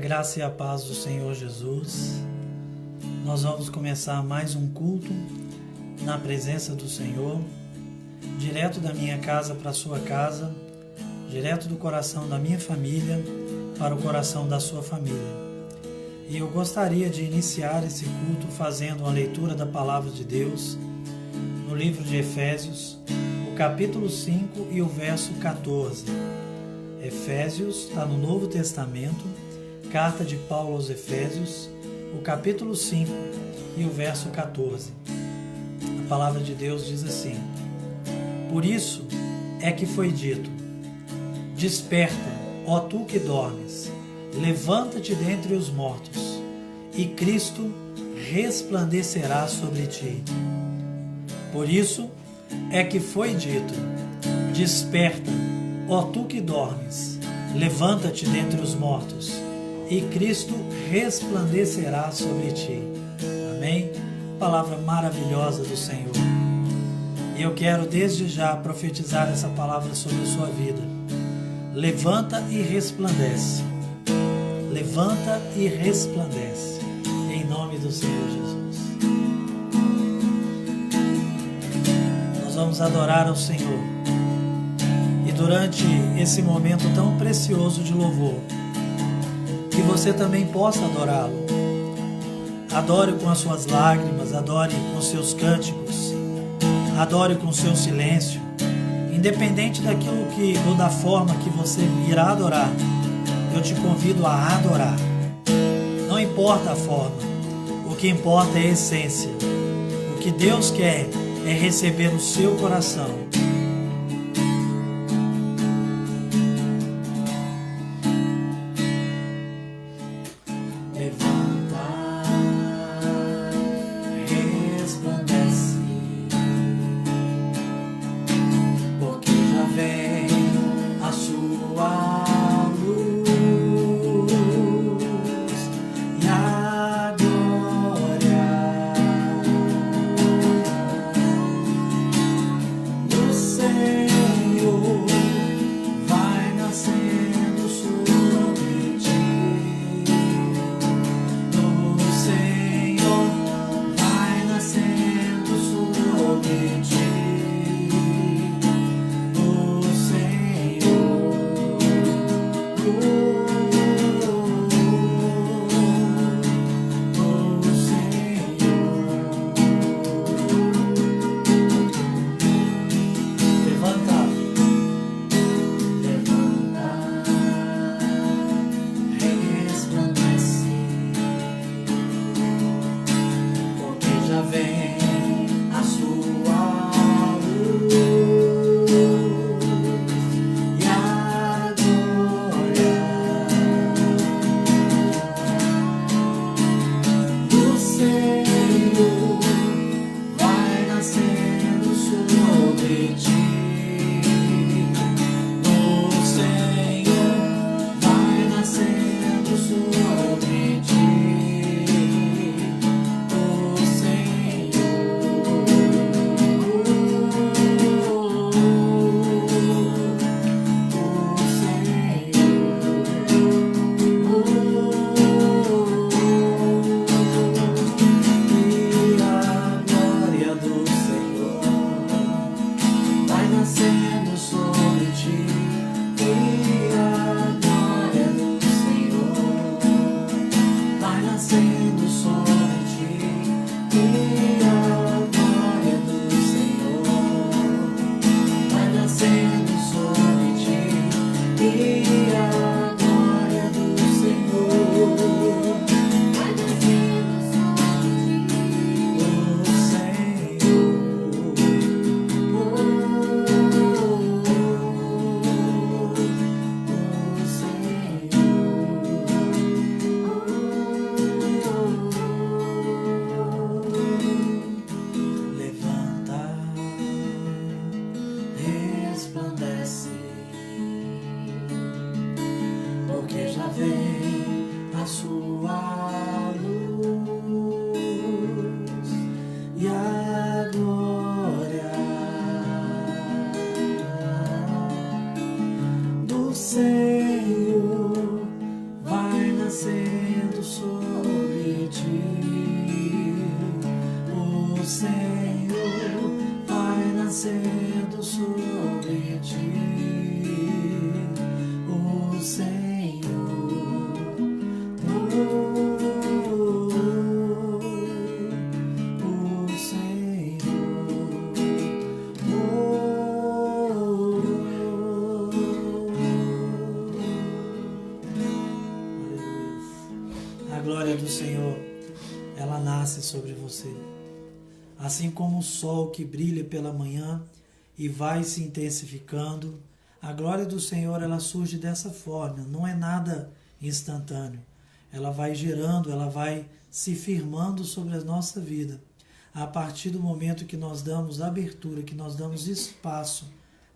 graça e a paz do Senhor Jesus. Nós vamos começar mais um culto na presença do Senhor, direto da minha casa para a sua casa, direto do coração da minha família para o coração da sua família. E eu gostaria de iniciar esse culto fazendo uma leitura da Palavra de Deus no livro de Efésios, o capítulo 5 e o verso 14. Efésios está no Novo Testamento, carta de Paulo aos Efésios, o capítulo 5 e o verso 14. A palavra de Deus diz assim: Por isso é que foi dito: Desperta, ó tu que dormes, levanta-te dentre os mortos, e Cristo resplandecerá sobre ti. Por isso é que foi dito: Desperta, ó tu que dormes, levanta-te dentre os mortos, e Cristo resplandecerá sobre ti. Amém? Palavra maravilhosa do Senhor. E eu quero desde já profetizar essa palavra sobre a sua vida. Levanta e resplandece. Levanta e resplandece. Em nome do Senhor Jesus. Nós vamos adorar ao Senhor. E durante esse momento tão precioso de louvor, que você também possa adorá-lo. Adore com as suas lágrimas, adore com os seus cânticos, adore com o seu silêncio, independente daquilo ou da forma que você irá adorar. Eu te convido a adorar. Não importa a forma, o que importa é a essência. O que Deus quer é receber no seu coração. nascendo sobre ti. O Senhor vai nascendo sobre ti. O Senhor, o Senhor, a glória do Senhor, ela nasce sobre você. Assim como o sol que brilha pela manhã e vai se intensificando, a glória do Senhor, ela surge dessa forma, não é nada instantâneo. Ela vai gerando, ela vai se firmando sobre a nossa vida, a partir do momento que nós damos abertura, que nós damos espaço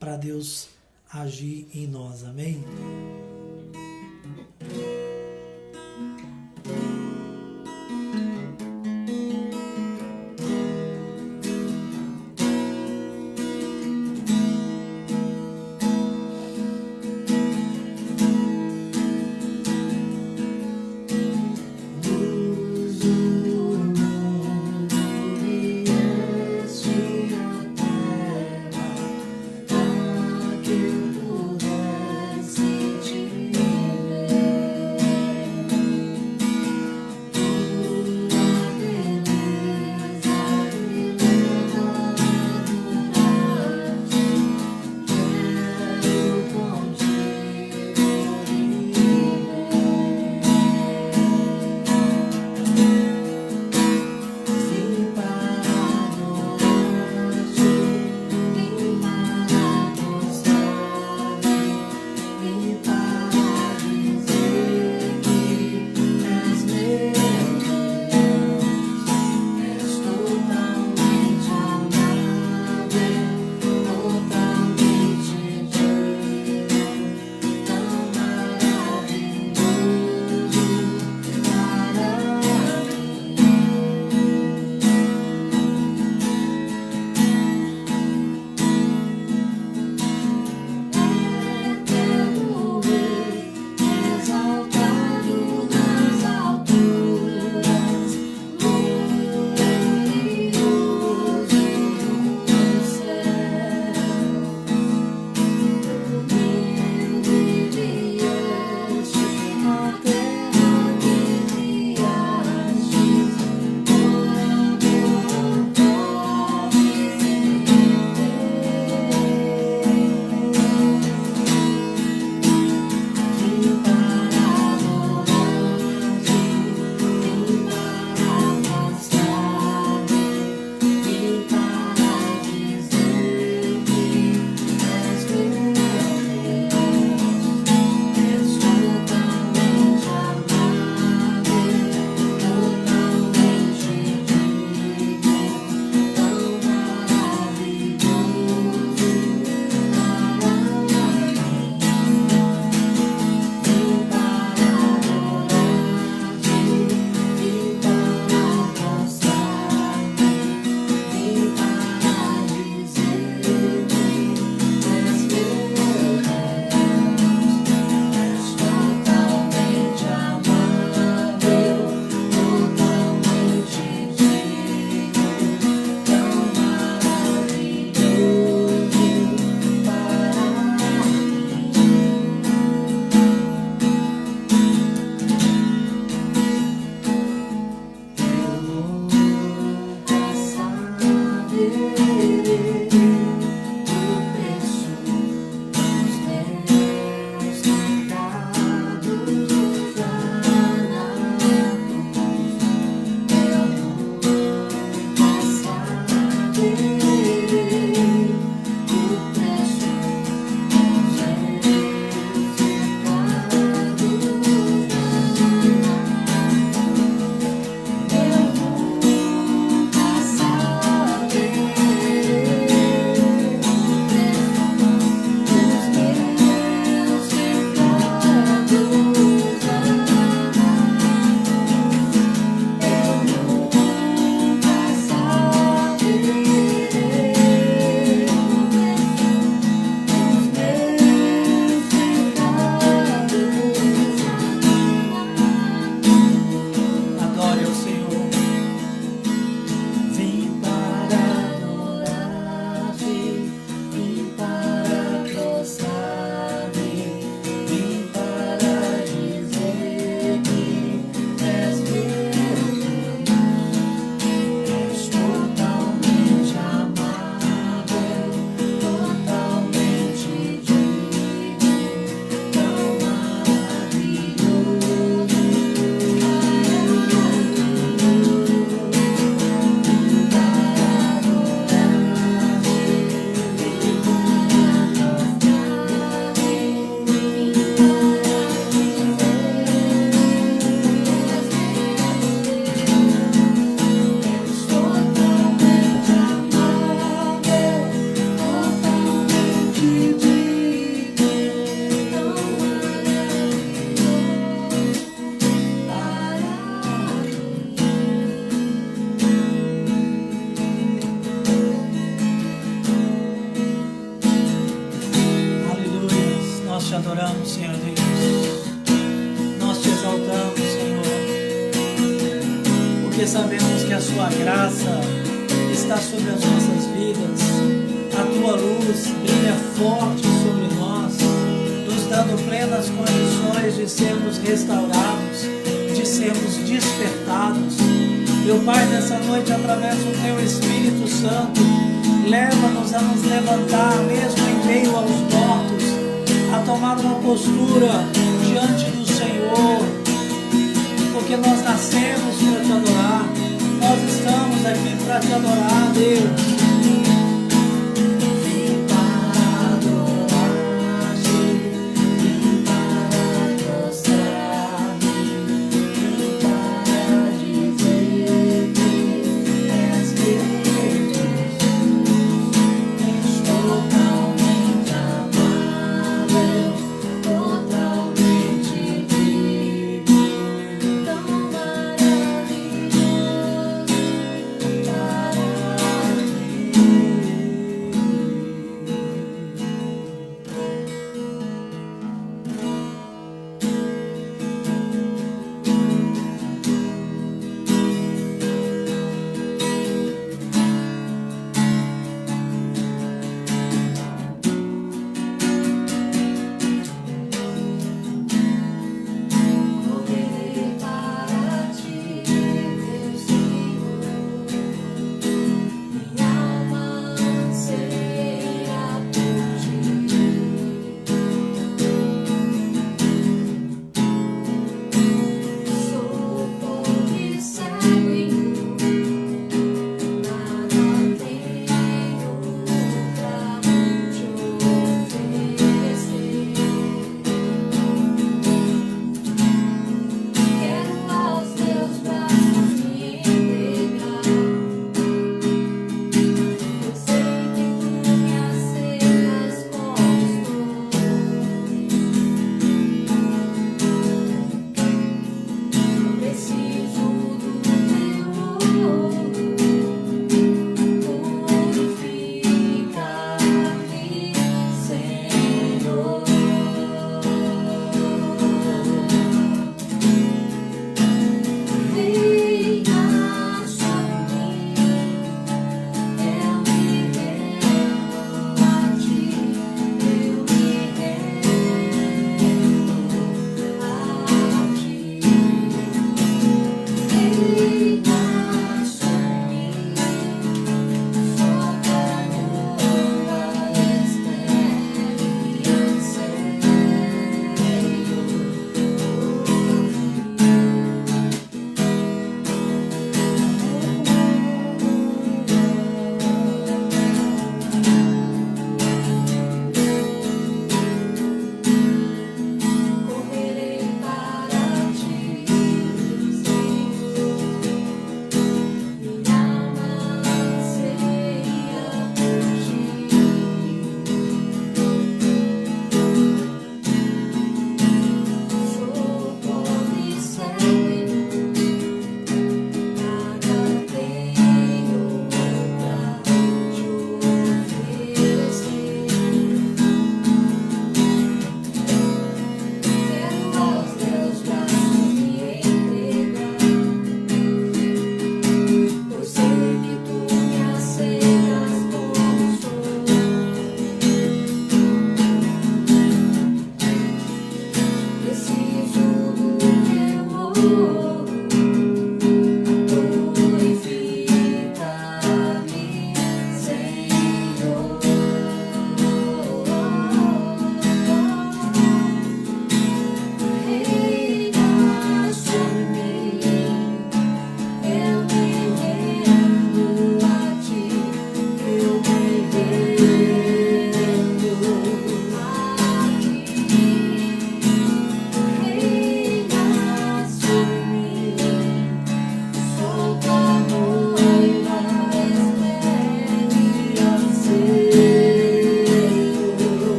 para Deus agir em nós. Amém? te adoramos, Senhor Deus. Nós te exaltamos, Senhor, porque sabemos que a sua graça está sobre as nossas vidas. A tua luz brilha forte sobre nós, nos dando plenas condições de sermos restaurados, de sermos despertados. Meu Pai, nessa noite, através do Teu Espírito Santo, leva-nos a nos levantar, mesmo em meio aos mortos, a tomar uma postura diante do Senhor, porque nós nascemos para Te adorar, nós estamos aqui para Te adorar, Deus.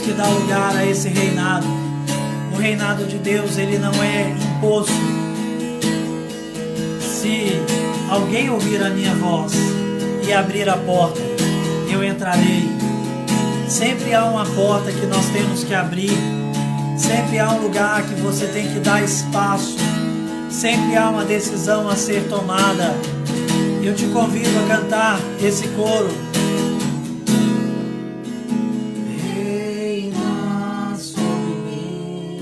que dar lugar a esse reinado. O reinado de Deus, ele não é imposto. Se alguém ouvir a minha voz e abrir a porta, eu entrarei. Sempre há uma porta que nós temos que abrir. Sempre há um lugar que você tem que dar espaço. Sempre há uma decisão a ser tomada. Eu te convido a cantar esse coro. Reina sobre mim,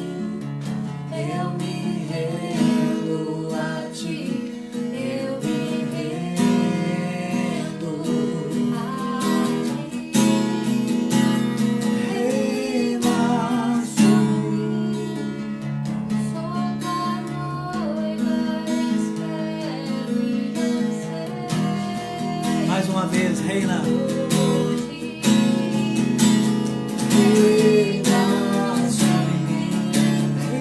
eu me rendo a ti, eu me rendo a ti. Reina sobre mim, sou tua noiva, espero em você. Mais uma vez, reina. Reina sobre mim, eu me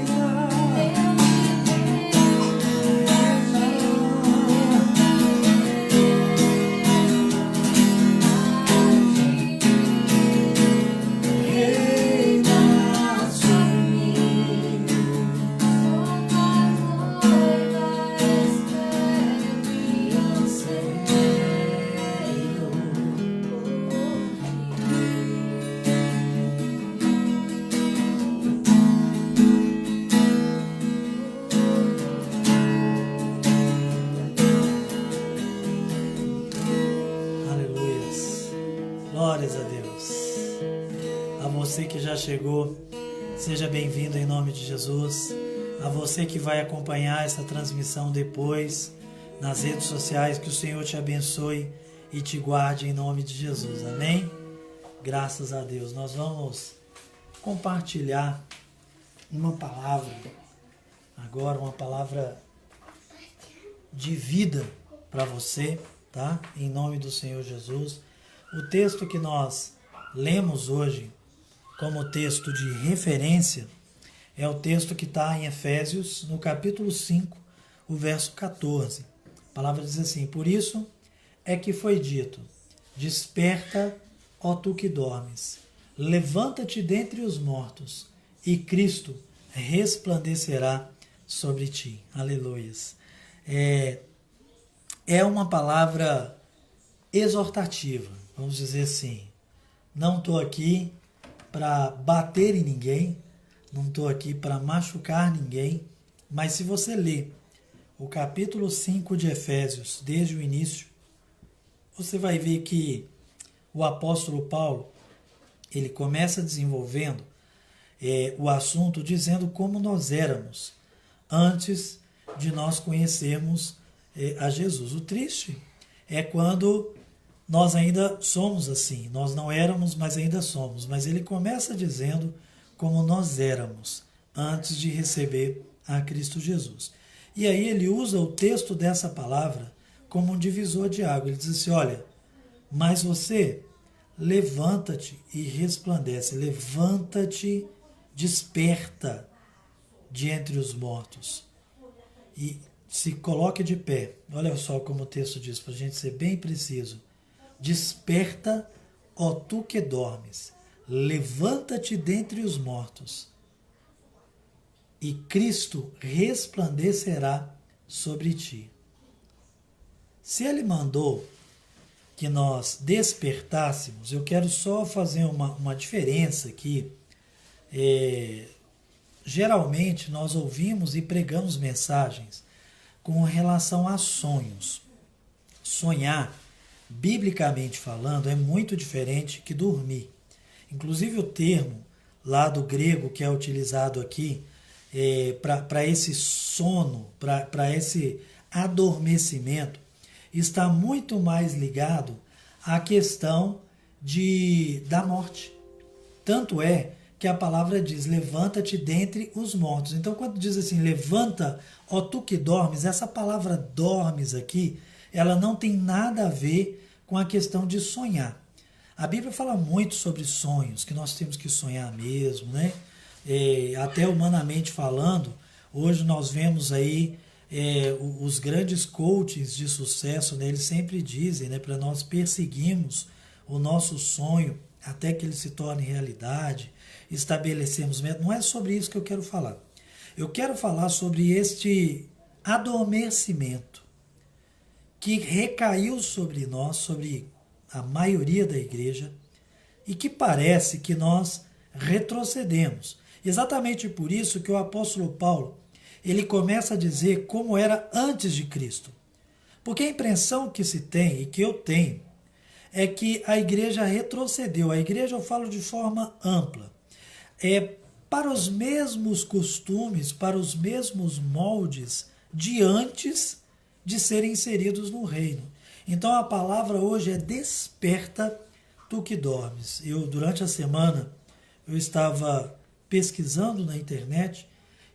reina sobre mim, sou tua noiva, espero em anseio. Aleluias. Glórias a Deus. A você que já chegou, seja bem-vindo em nome de Jesus. A você que vai acompanhar essa transmissão depois nas redes sociais, que o Senhor te abençoe e te guarde em nome de Jesus. Amém? Graças a Deus. Nós vamos compartilhar uma palavra, agora uma palavra de vida para você, tá? Em nome do Senhor Jesus. O texto que nós lemos hoje como texto de referência é o texto que está em Efésios, no capítulo 5, o verso 14. A palavra diz assim: por isso é que foi dito, desperta, ó tu que dormes, levanta-te dentre os mortos, e Cristo resplandecerá sobre ti. Aleluias. É uma palavra exortativa, vamos dizer assim. Não estou aqui para bater em ninguém, não estou aqui para machucar ninguém, mas se você ler o capítulo 5 de Efésios, desde o início, você vai ver que o apóstolo Paulo, ele começa desenvolvendo o assunto dizendo como nós éramos antes de nós conhecermos a Jesus. O triste é quando nós ainda somos assim. Nós não éramos, mas ainda somos. Mas ele começa dizendo como nós éramos antes de receber a Cristo Jesus. E aí ele usa o texto dessa palavra como um divisor de água. Ele diz assim, olha, mas você levanta-te e resplandece. Levanta-te, desperta de entre os mortos. E se coloque de pé. Olha só como o texto diz, para a gente ser bem preciso. Desperta, ó tu que dormes, levanta-te dentre os mortos, e Cristo resplandecerá sobre ti. Se ele mandou que nós despertássemos, eu quero só fazer uma diferença aqui. Geralmente nós ouvimos e pregamos mensagens com relação a sonhos. Sonhar, biblicamente falando, é muito diferente que dormir. Inclusive o termo lá do grego que é utilizado aqui para esse sono, para esse adormecimento, está muito mais ligado à questão da morte. Tanto é que a palavra diz, levanta-te dentre os mortos. Então, quando diz assim, levanta, ó tu que dormes, essa palavra dormes aqui, ela não tem nada a ver com a questão de sonhar. A Bíblia fala muito sobre sonhos, que nós temos que sonhar mesmo, né? Até humanamente falando, hoje nós vemos aí os grandes coaches de sucesso, né, eles sempre dizem, né, para nós perseguirmos o nosso sonho até que ele se torne realidade, estabelecemos metas. Não é sobre isso que eu quero falar. Eu quero falar sobre este adormecimento que recaiu sobre nós, sobre a maioria da igreja, e que parece que nós retrocedemos. Exatamente por isso que o apóstolo Paulo, ele começa a dizer como era antes de Cristo. Porque a impressão que se tem, e que eu tenho, é que a igreja retrocedeu. A igreja, eu falo de forma ampla, para os mesmos costumes, para os mesmos moldes de antes de serem inseridos no reino. Então a palavra hoje é desperta tu que dormes. Durante a semana, eu estava pesquisando na internet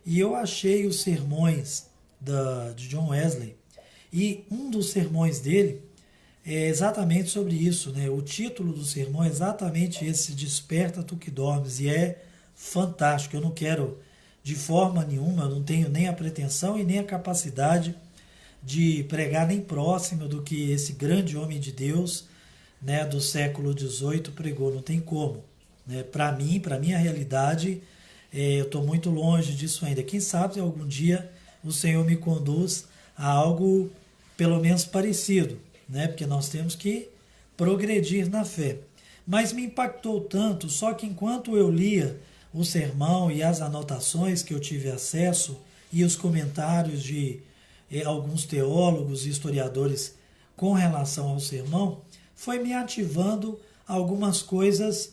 e eu achei os sermões de John Wesley, e um dos sermões dele é exatamente sobre isso, né? O título do sermão é exatamente esse, Desperta tu que dormes, e é fantástico. Eu não quero de forma nenhuma, eu não tenho nem a pretensão e nem a capacidade de pregar nem próximo do que esse grande homem de Deus, né, do século XVIII pregou, não tem como. Né? Para mim, para a minha realidade, eu estou muito longe disso ainda. Quem sabe algum dia o Senhor me conduz a algo pelo menos parecido, né? Porque nós temos que progredir na fé. Mas me impactou tanto, só que enquanto eu lia o sermão e as anotações que eu tive acesso e os comentários de alguns teólogos e historiadores com relação ao sermão, foi me ativando algumas coisas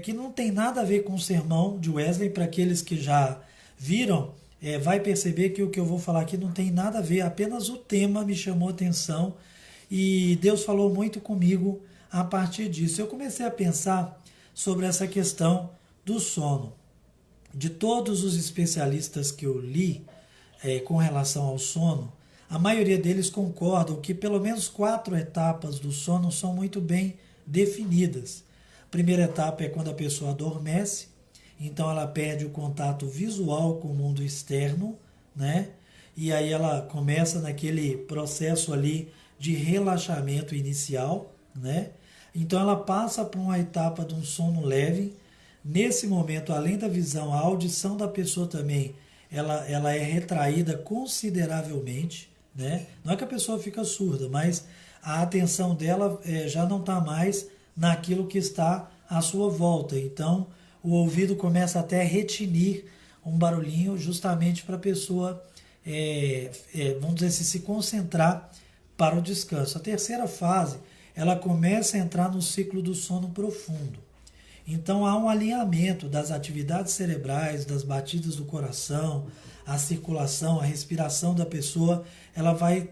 que não tem nada a ver com o sermão de Wesley. Para aqueles que já viram, vai perceber que o que eu vou falar aqui não tem nada a ver, apenas o tema me chamou a atenção e Deus falou muito comigo a partir disso. Eu comecei a pensar sobre essa questão do sono. De todos os especialistas que eu li com relação ao sono, a maioria deles concordam que pelo menos 4 etapas do sono são muito bem definidas. A primeira etapa é quando a pessoa adormece, então ela perde o contato visual com o mundo externo, né? E aí ela começa naquele processo ali de relaxamento inicial, né? Então ela passa por uma etapa de um sono leve. Nesse momento, além da visão, a audição da pessoa também, ela é retraída consideravelmente, né? Não é que a pessoa fica surda, mas a atenção dela já não está mais naquilo que está à sua volta. Então, o ouvido começa até a retinir um barulhinho justamente para a pessoa, vamos dizer assim, se concentrar para o descanso. A terceira fase, ela começa a entrar no ciclo do sono profundo. Então há um alinhamento das atividades cerebrais, das batidas do coração, a circulação, a respiração da pessoa, ela vai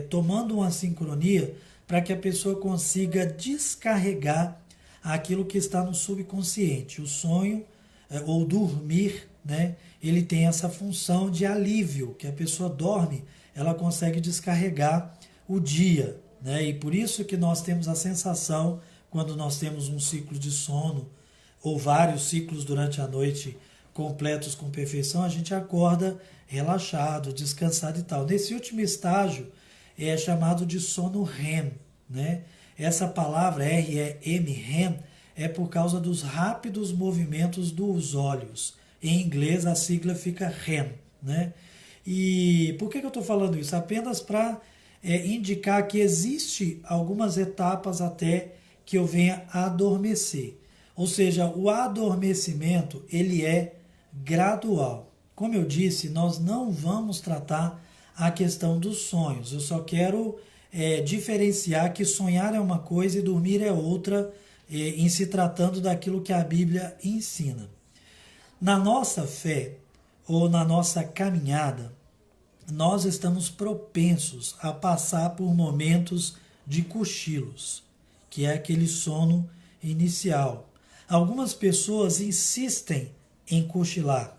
tomando uma sincronia para que a pessoa consiga descarregar aquilo que está no subconsciente. O sonho ou dormir, né, ele tem essa função de alívio, que a pessoa dorme, ela consegue descarregar o dia, né? E por isso que nós temos a sensação, quando nós temos um ciclo de sono, ou vários ciclos durante a noite completos com perfeição, a gente acorda relaxado, descansado e tal. Nesse último estágio é chamado de sono REM, né? Essa palavra R-E-M, REM, é por causa dos rápidos movimentos dos olhos. Em inglês a sigla fica REM, né? E por que eu estou falando isso? Apenas para indicar que existe algumas etapas até que eu venha a adormecer. Ou seja, o adormecimento ele é gradual. Como eu disse, nós não vamos tratar a questão dos sonhos. Eu só quero diferenciar que sonhar é uma coisa e dormir é outra, em se tratando daquilo que a Bíblia ensina. Na nossa fé ou na nossa caminhada, nós estamos propensos a passar por momentos de cochilos, que é aquele sono inicial. Algumas pessoas insistem em cochilar,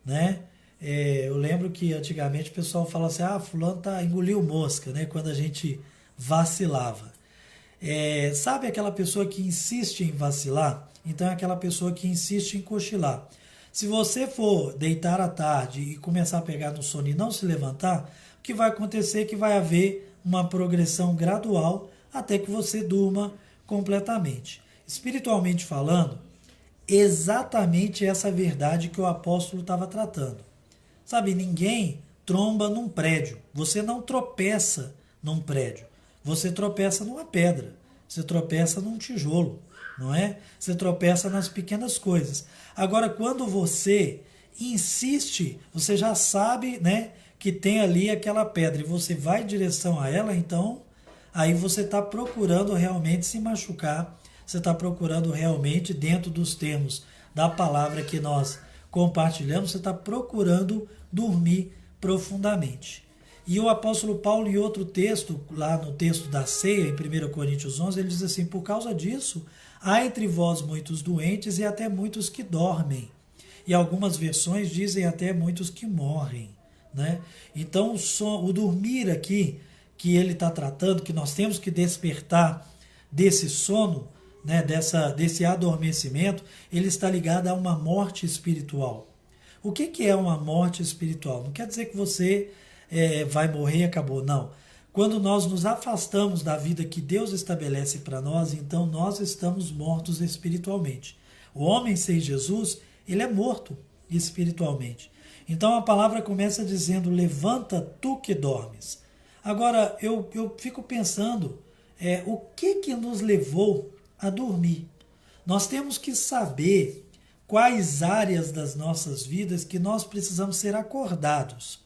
né? Eu lembro que antigamente o pessoal falava assim, fulano engoliu mosca, né? Quando a gente vacilava. Sabe aquela pessoa que insiste em vacilar? Então é aquela pessoa que insiste em cochilar. Se você for deitar à tarde e começar a pegar no sono e não se levantar, o que vai acontecer é que vai haver uma progressão gradual até que você durma completamente. espiritualmente falando, exatamente essa verdade que o apóstolo estava tratando. Sabe, ninguém tromba num prédio. Você não tropeça num prédio. Você tropeça numa pedra. Você tropeça num tijolo, não é? Você tropeça nas pequenas coisas. Agora, quando você insiste, você já sabe, né, que tem ali aquela pedra e você vai em direção a ela, então aí você está procurando realmente se machucar. Você está procurando realmente, dentro dos termos da palavra que nós compartilhamos, você está procurando dormir profundamente. E o apóstolo Paulo, em outro texto, lá no texto da ceia, em 1 Coríntios 11, ele diz assim: por causa disso, há entre vós muitos doentes e até muitos que dormem. E algumas versões dizem até muitos que morrem, né? Então, o dormir aqui, que ele está tratando, que nós temos que despertar desse sono, né, desse adormecimento, ele está ligado a uma morte espiritual. O que é uma morte espiritual? Não quer dizer que você vai morrer e acabou, não. Quando nós nos afastamos da vida que Deus estabelece para nós, então nós estamos mortos espiritualmente. O homem sem Jesus, ele é morto espiritualmente. Então a palavra começa dizendo: levanta tu que dormes. Agora eu fico pensando, o que nos levou a dormir? Nós temos que saber quais áreas das nossas vidas que nós precisamos ser acordados.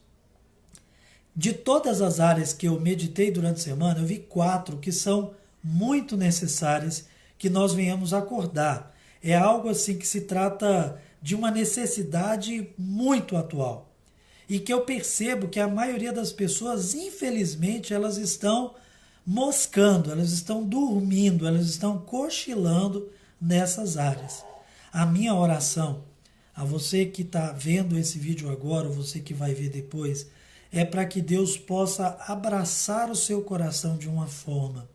De todas as áreas que eu meditei durante a semana, eu vi 4 que são muito necessárias que nós venhamos acordar. É algo assim que se trata de uma necessidade muito atual. E que eu percebo que a maioria das pessoas, infelizmente, elas estão moscando, elas estão dormindo, elas estão cochilando nessas áreas. A minha oração, a você que está vendo esse vídeo agora, ou você que vai ver depois, é para que Deus possa abraçar o seu coração de uma forma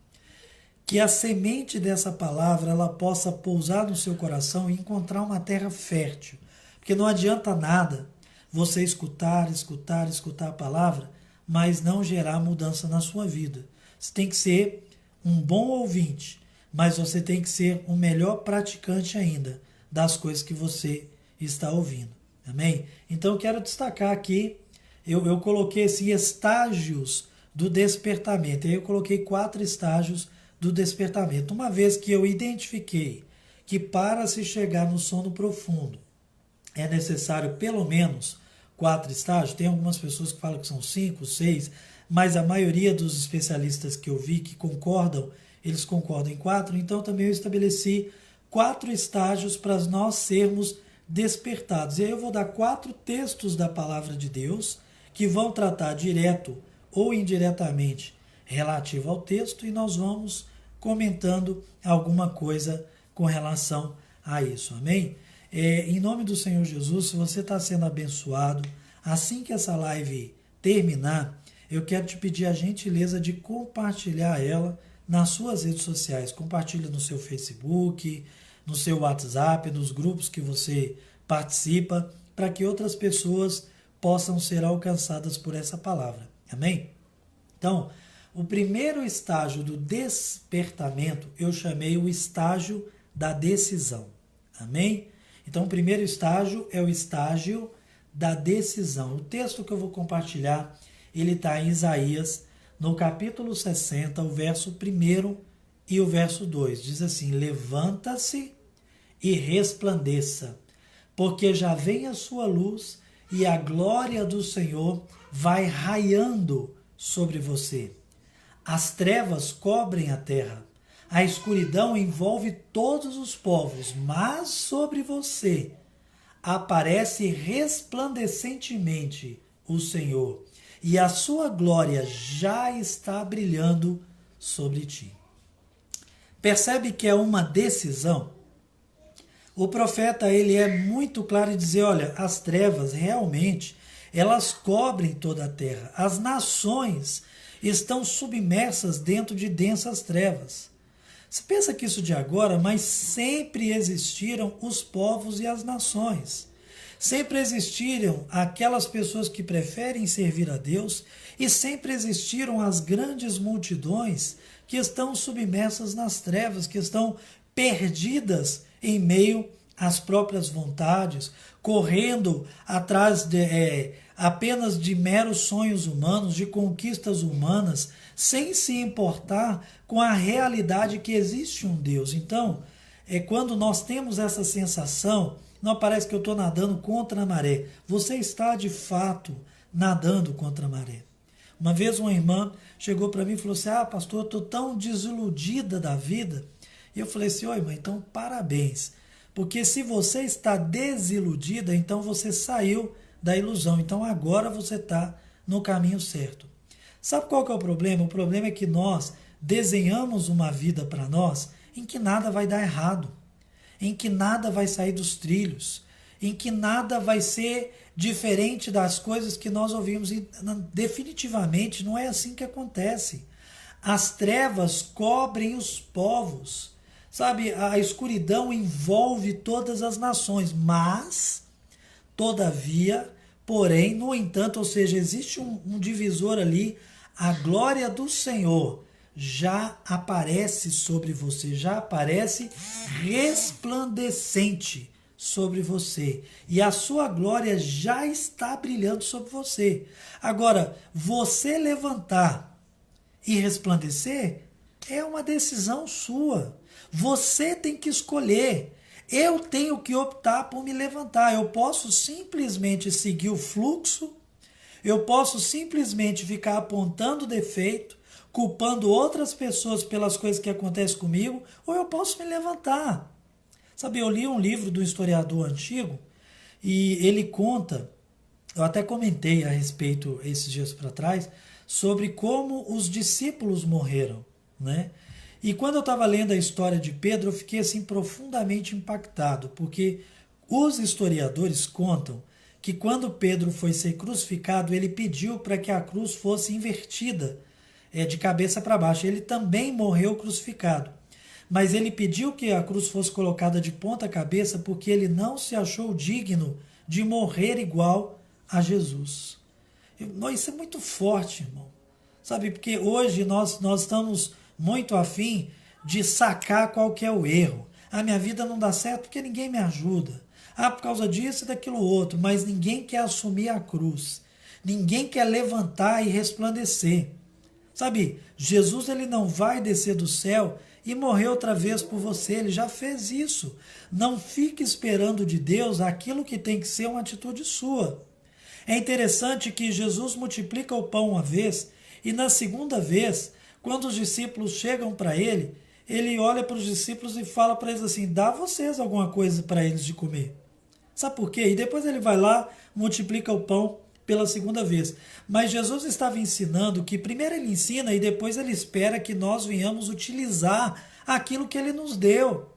que a semente dessa palavra ela possa pousar no seu coração e encontrar uma terra fértil. Porque não adianta nada você escutar a palavra, mas não gerar mudança na sua vida. Você tem que ser um bom ouvinte, mas você tem que ser um melhor praticante ainda das coisas que você está ouvindo. Amém? Então eu quero destacar aqui, eu coloquei assim, estágios do despertamento. Aí eu coloquei 4 estágios do despertamento. Uma vez que eu identifiquei que para se chegar no sono profundo é necessário pelo menos 4 estágios, tem algumas pessoas que falam que são 5, 6, mas a maioria dos especialistas que eu vi que concordam, eles concordam em 4, então também eu estabeleci 4 estágios para nós sermos despertados. E aí eu vou dar 4 textos da palavra de Deus que vão tratar direto ou indiretamente relativo ao texto e nós vamos comentando alguma coisa com relação a isso. Amém? Em nome do Senhor Jesus, se você está sendo abençoado, assim que essa live terminar, eu quero te pedir a gentileza de compartilhar ela nas suas redes sociais. Compartilha no seu Facebook, no seu WhatsApp, nos grupos que você participa, para que outras pessoas possam ser alcançadas por essa palavra. Amém? Então, o primeiro estágio do despertamento eu chamei o estágio da decisão. Amém? Então, o primeiro estágio é o estágio da decisão. O texto que eu vou compartilhar, ele está em Isaías, no capítulo 60, o verso 1 e o verso 2. Diz assim: levanta-se e resplandeça, porque já vem a sua luz e a glória do Senhor vai raiando sobre você. As trevas cobrem a terra, a escuridão envolve todos os povos, mas sobre você aparece resplandecentemente o Senhor, e a sua glória já está brilhando sobre ti. Percebe que é uma decisão? O profeta ele é muito claro em dizer, olha, as trevas realmente, elas cobrem toda a terra. As nações estão submersas dentro de densas trevas. Você pensa que isso de agora, mas sempre existiram os povos e as nações. Sempre existiram aquelas pessoas que preferem servir a Deus e sempre existiram as grandes multidões que estão submersas nas trevas, que estão perdidas em meio às próprias vontades, correndo atrás apenas de meros sonhos humanos, de conquistas humanas, sem se importar com a realidade que existe um Deus. Então, quando nós temos essa sensação, não parece que eu estou nadando contra a maré. Você está, de fato, nadando contra a maré. Uma vez uma irmã chegou para mim e falou assim, pastor, eu estou tão desiludida da vida. E eu falei assim, irmã, então parabéns. Porque se você está desiludida, então você saiu da ilusão. Então agora você está no caminho certo. Sabe qual que é o problema? O problema é que nós desenhamos uma vida para nós em que nada vai dar errado, em que nada vai sair dos trilhos, em que nada vai ser diferente das coisas que nós ouvimos. E definitivamente não é assim que acontece. As trevas cobrem os povos. Sabe, a escuridão envolve todas as nações, mas, todavia, porém, no entanto, ou seja, existe um divisor ali, a glória do Senhor já aparece sobre você, já aparece resplandecente sobre você, e a sua glória já está brilhando sobre você. Agora, você levantar e resplandecer é uma decisão sua. Você tem que escolher. Eu tenho que optar por me levantar. Eu posso simplesmente seguir o fluxo, eu posso simplesmente ficar apontando defeito, culpando outras pessoas pelas coisas que acontecem comigo, ou eu posso me levantar. Sabe, eu li um livro do historiador antigo e ele conta, eu até comentei a respeito esses dias para trás, sobre como os discípulos morreram, né? E quando eu estava lendo a história de Pedro, eu fiquei assim profundamente impactado, porque os historiadores contam que quando Pedro foi ser crucificado, ele pediu para que a cruz fosse invertida, de cabeça para baixo. Ele também morreu crucificado, mas ele pediu que a cruz fosse colocada de ponta cabeça porque ele não se achou digno de morrer igual a Jesus. Isso é muito forte, irmão. Sabe, porque hoje nós estamos muito afim de sacar qual que é o erro. Minha vida não dá certo porque ninguém me ajuda. Por causa disso e daquilo outro. Mas ninguém quer assumir a cruz. Ninguém quer levantar e resplandecer. Sabe, Jesus ele não vai descer do céu e morrer outra vez por você. Ele já fez isso. Não fique esperando de Deus aquilo que tem que ser uma atitude sua. É interessante que Jesus multiplica o pão uma vez e na segunda vez, quando os discípulos chegam para ele, ele olha para os discípulos e fala para eles assim, dá vocês alguma coisa para eles de comer. Sabe por quê? E depois ele vai lá, multiplica o pão pela segunda vez. Mas Jesus estava ensinando que primeiro ele ensina e depois ele espera que nós venhamos utilizar aquilo que ele nos deu.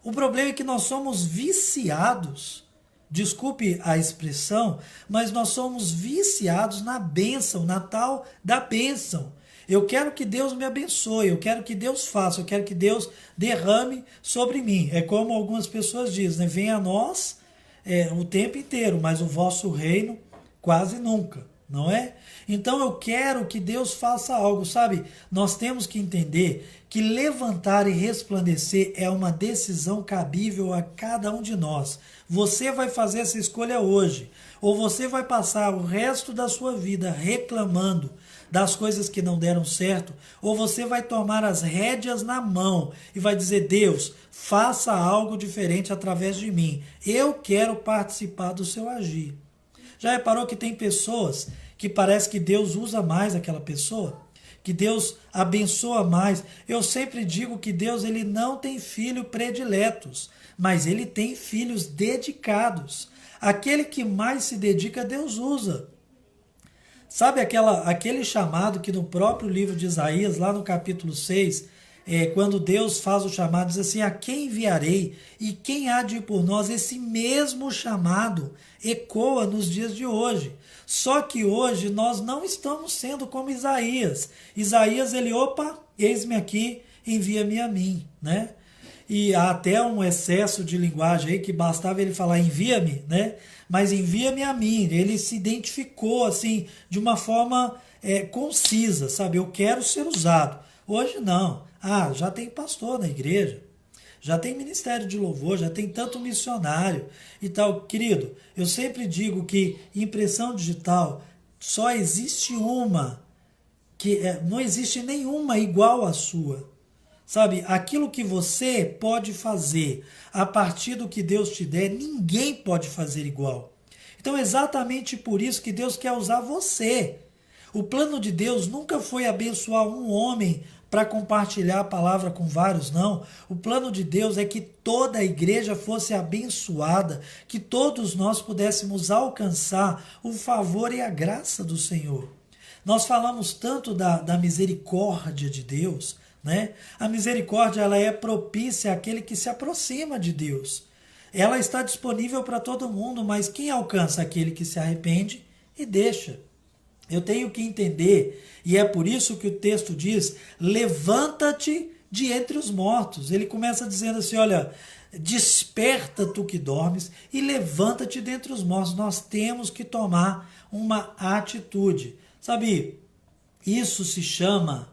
O problema é que nós somos viciados, desculpe a expressão, mas nós somos viciados na bênção, na tal da bênção. Eu quero que Deus me abençoe, eu quero que Deus faça, eu quero que Deus derrame sobre mim. É como algumas pessoas dizem, né? Venha a nós o tempo inteiro, mas o vosso reino quase nunca, não é? Então eu quero que Deus faça algo, sabe? Nós temos que entender que levantar e resplandecer é uma decisão cabível a cada um de nós. Você vai fazer essa escolha hoje, ou você vai passar o resto da sua vida reclamando das coisas que não deram certo, ou você vai tomar as rédeas na mão e vai dizer, Deus, faça algo diferente através de mim. Eu quero participar do seu agir. Já reparou que tem pessoas que parece que Deus usa mais aquela pessoa? Que Deus abençoa mais? Eu sempre digo que Deus ele não tem filhos prediletos, mas ele tem filhos dedicados. Aquele que mais se dedica, Deus usa. Sabe aquele chamado que no próprio livro de Isaías, lá no capítulo 6, quando Deus faz o chamado, diz assim, a quem enviarei e quem há de ir por nós? Esse mesmo chamado ecoa nos dias de hoje. Só que hoje nós não estamos sendo como Isaías. Isaías, ele, eis-me aqui, envia-me a mim, né? E há até um excesso de linguagem aí que bastava ele falar envia-me, né? Mas envia-me a mim. Ele se identificou assim de uma forma concisa, sabe? Eu quero ser usado. Hoje não. Já tem pastor na igreja. já tem ministério de louvor, já tem tanto missionário e tal. Querido, eu sempre digo que impressão digital só existe uma, não existe nenhuma igual à sua. Sabe, aquilo que você pode fazer a partir do que Deus te der, ninguém pode fazer igual. Então é exatamente por isso que Deus quer usar você. O plano de Deus nunca foi abençoar um homem para compartilhar a palavra com vários, não. O plano de Deus é que toda a igreja fosse abençoada, que todos nós pudéssemos alcançar o favor e a graça do Senhor. Nós falamos tanto da misericórdia de Deus, né? A misericórdia, ela é propícia àquele que se aproxima de Deus. Ela está disponível para todo mundo, mas quem alcança? Aquele que se arrepende e deixa. Eu tenho que entender, e é por isso que o texto diz, levanta-te de entre os mortos. Ele começa dizendo assim, olha, desperta tu que dormes e levanta-te dentre os mortos. Nós temos que tomar uma atitude. Sabe, isso se chama,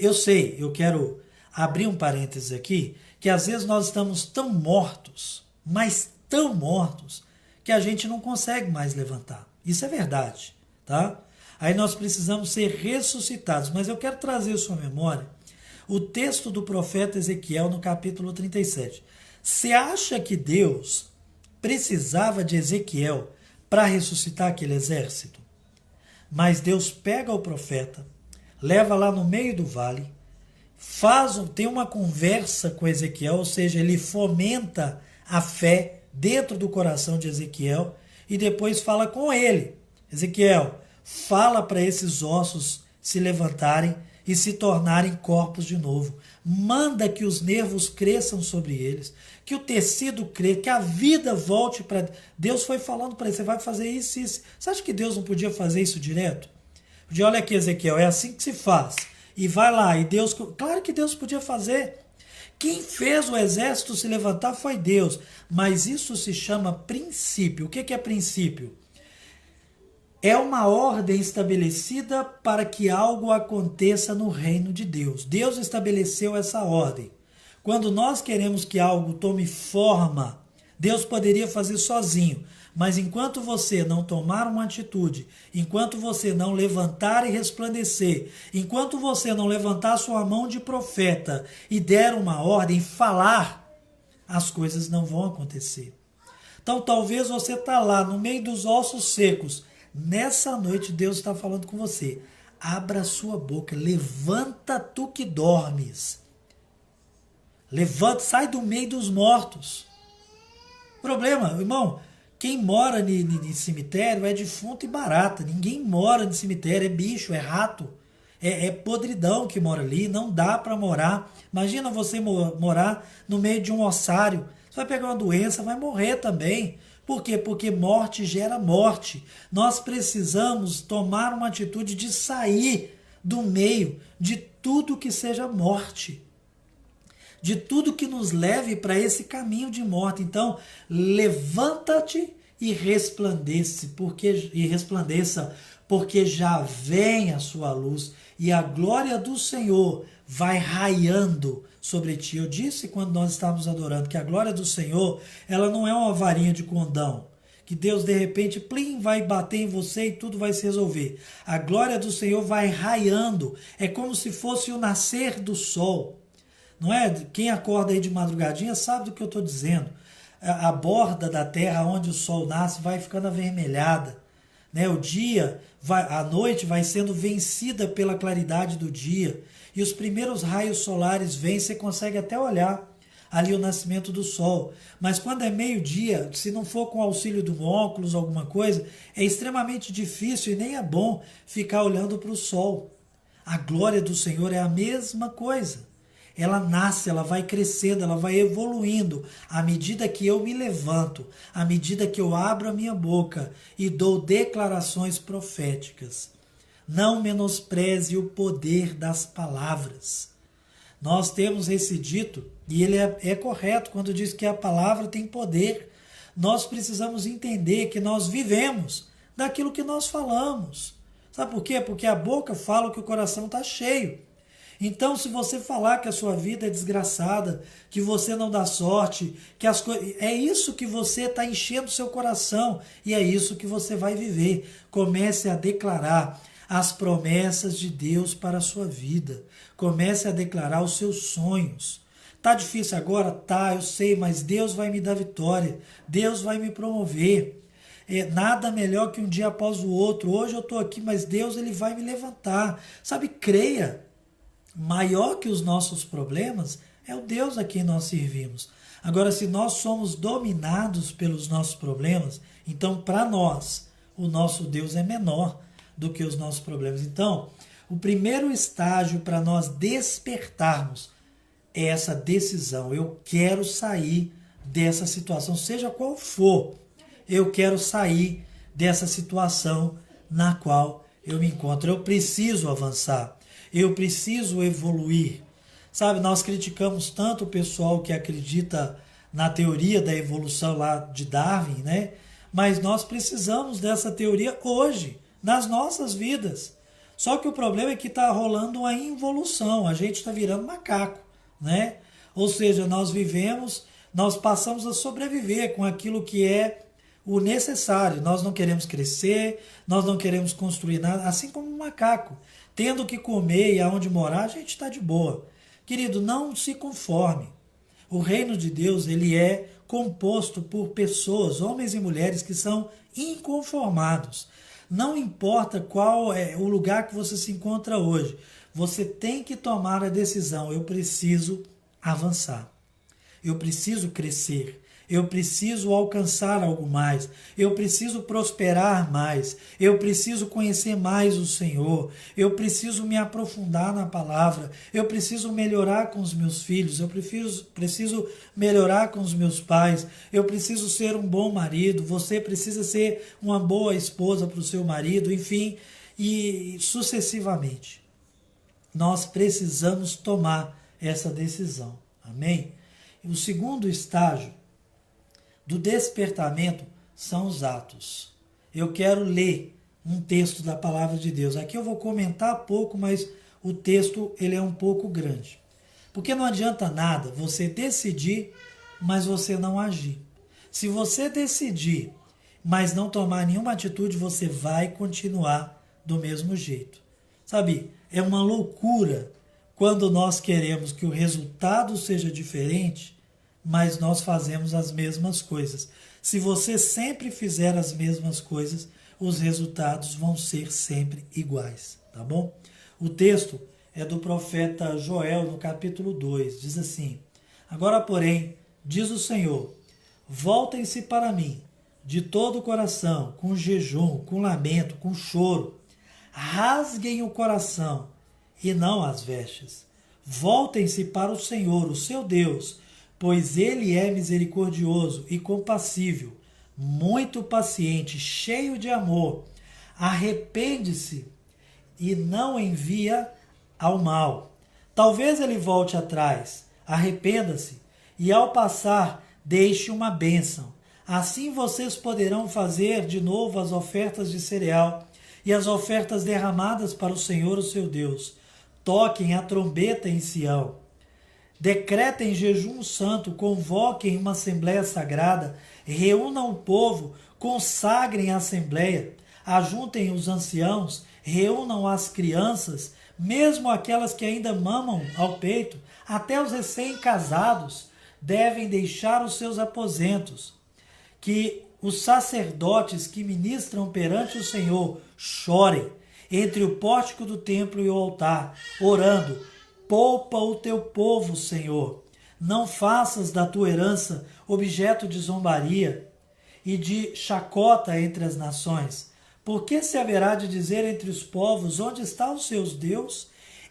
eu sei, eu quero abrir um parênteses aqui, que às vezes nós estamos tão mortos, mas tão mortos, que a gente não consegue mais levantar. Isso é verdade. Tá? Aí nós precisamos ser ressuscitados, mas eu quero trazer à sua memória o texto do profeta Ezequiel no capítulo 37. Você acha que Deus precisava de Ezequiel para ressuscitar aquele exército? Mas Deus pega o profeta, leva lá no meio do vale, tem uma conversa com Ezequiel, ou seja, ele fomenta a fé dentro do coração de Ezequiel e depois fala com ele. Ezequiel, fala para esses ossos se levantarem e se tornarem corpos de novo. Manda que os nervos cresçam sobre eles, que o tecido cresça, que a vida volte para... Deus foi falando para ele, você vai fazer isso e isso. Você acha que Deus não podia fazer isso direto? Podia, olha aqui, Ezequiel, é assim que se faz. E vai lá, e Deus... Claro que Deus podia fazer. Quem fez o exército se levantar foi Deus. Mas isso se chama princípio. O que é princípio? É uma ordem estabelecida para que algo aconteça no reino de Deus. Deus estabeleceu essa ordem. Quando nós queremos que algo tome forma, Deus poderia fazer sozinho. Mas enquanto você não tomar uma atitude, enquanto você não levantar e resplandecer, enquanto você não levantar sua mão de profeta e der uma ordem, falar, as coisas não vão acontecer. Então talvez você está lá no meio dos ossos secos. Nessa noite Deus está falando com você. Abra sua boca, levanta tu que dormes. Levanta, sai do meio dos mortos. Problema, irmão, quem mora em cemitério é defunto e barata. Ninguém mora em cemitério, é bicho, é rato. É podridão que mora ali, não dá para morar. Imagina você morar no meio de um ossário. Você vai pegar uma doença, vai morrer também. Por quê? Porque morte gera morte. Nós precisamos tomar uma atitude de sair do meio de tudo que seja morte. De tudo que nos leve para esse caminho de morte. Então, levanta-te e resplandeça, porque já vem a sua luz e a glória do Senhor vai raiando sobre ti. Eu disse quando nós estávamos adorando que a glória do Senhor, ela não é uma varinha de condão, que Deus de repente plim, vai bater em você e tudo vai se resolver. A glória do Senhor vai raiando, é como se fosse o nascer do sol. Não é? Quem acorda aí de madrugadinha sabe do que eu estou dizendo. A borda da terra onde o sol nasce vai ficando avermelhada. Né? A noite vai sendo vencida pela claridade do dia. E os primeiros raios solares vêm, você consegue até olhar ali o nascimento do sol. Mas quando é meio-dia, se não for com o auxílio de um óculos, alguma coisa, é extremamente difícil e nem é bom ficar olhando para o sol. A glória do Senhor é a mesma coisa. Ela nasce, ela vai crescendo, ela vai evoluindo à medida que eu me levanto, à medida que eu abro a minha boca e dou declarações proféticas. Não menospreze o poder das palavras. Nós temos esse dito, e ele é correto quando diz que a palavra tem poder. Nós precisamos entender que nós vivemos daquilo que nós falamos. Sabe por quê? Porque a boca fala o que o coração está cheio. Então, se você falar que a sua vida é desgraçada, que você não dá sorte, que as coisas, é isso que você está enchendo seu coração e é isso que você vai viver. Comece a declarar as promessas de Deus para a sua vida. Comece a declarar os seus sonhos. Tá difícil agora? Tá, eu sei, mas Deus vai me dar vitória. Deus vai me promover. Nada melhor que um dia após o outro. Hoje eu estou aqui, mas Deus ele vai me levantar. Sabe, creia. Maior que os nossos problemas é o Deus a quem nós servimos. Agora, se nós somos dominados pelos nossos problemas, então para nós, o nosso Deus é menor do que os nossos problemas. Então, o primeiro estágio para nós despertarmos é essa decisão. Eu quero sair dessa situação, seja qual for. Eu quero sair dessa situação na qual eu me encontro. Eu preciso avançar. Eu preciso evoluir. Sabe, nós criticamos tanto o pessoal que acredita na teoria da evolução lá de Darwin, né? Mas nós precisamos dessa teoria hoje, nas nossas vidas. Só que o problema é que está rolando uma involução, a gente está virando macaco, né? Ou seja, nós passamos a sobreviver com aquilo que é o necessário. Nós não queremos crescer, nós não queremos construir nada, assim como um macaco. Tendo que comer e aonde morar, a gente está de boa. Querido, não se conforme. O reino de Deus ele é composto por pessoas, homens e mulheres que são inconformados. Não importa qual é o lugar que você se encontra hoje, você tem que tomar a decisão. Eu preciso avançar. Eu preciso crescer. Eu preciso alcançar algo mais. Eu preciso prosperar mais. Eu preciso conhecer mais o Senhor. Eu preciso me aprofundar na palavra. Eu preciso melhorar com os meus filhos. Eu preciso melhorar com os meus pais. Eu preciso ser um bom marido. Você precisa ser uma boa esposa para o seu marido. Enfim, e sucessivamente. Nós precisamos tomar essa decisão. Amém? E o segundo estágio do despertamento são os atos. Eu quero ler um texto da palavra de Deus. Aqui eu vou comentar pouco, mas o texto ele é um pouco grande. Porque não adianta nada você decidir, mas você não agir. Se você decidir, mas não tomar nenhuma atitude, você vai continuar do mesmo jeito. Sabe, é uma loucura quando nós queremos que o resultado seja diferente, mas nós fazemos as mesmas coisas. Se você sempre fizer as mesmas coisas, os resultados vão ser sempre iguais, tá bom? O texto é do profeta Joel, no capítulo 2, diz assim: Agora, porém, diz o Senhor, voltem-se para mim, de todo o coração, com jejum, com lamento, com choro, rasguem o coração e não as vestes. Voltem-se para o Senhor, o seu Deus, pois ele é misericordioso e compassível, muito paciente, cheio de amor. Arrepende-se e não envia ao mal. Talvez ele volte atrás, arrependa-se e ao passar deixe uma bênção. Assim vocês poderão fazer de novo as ofertas de cereal e as ofertas derramadas para o Senhor, o seu Deus. Toquem a trombeta em Sião. Decretem jejum santo, convoquem uma assembleia sagrada, reúnam o povo, consagrem a assembleia, ajuntem os anciãos, reúnam as crianças, mesmo aquelas que ainda mamam ao peito, até os recém-casados devem deixar os seus aposentos. Que os sacerdotes que ministram perante o Senhor chorem entre o pórtico do templo e o altar, orando: poupa o teu povo, Senhor. Não faças da tua herança objeto de zombaria e de chacota entre as nações. Porque se haverá de dizer entre os povos, onde está o seu Deus?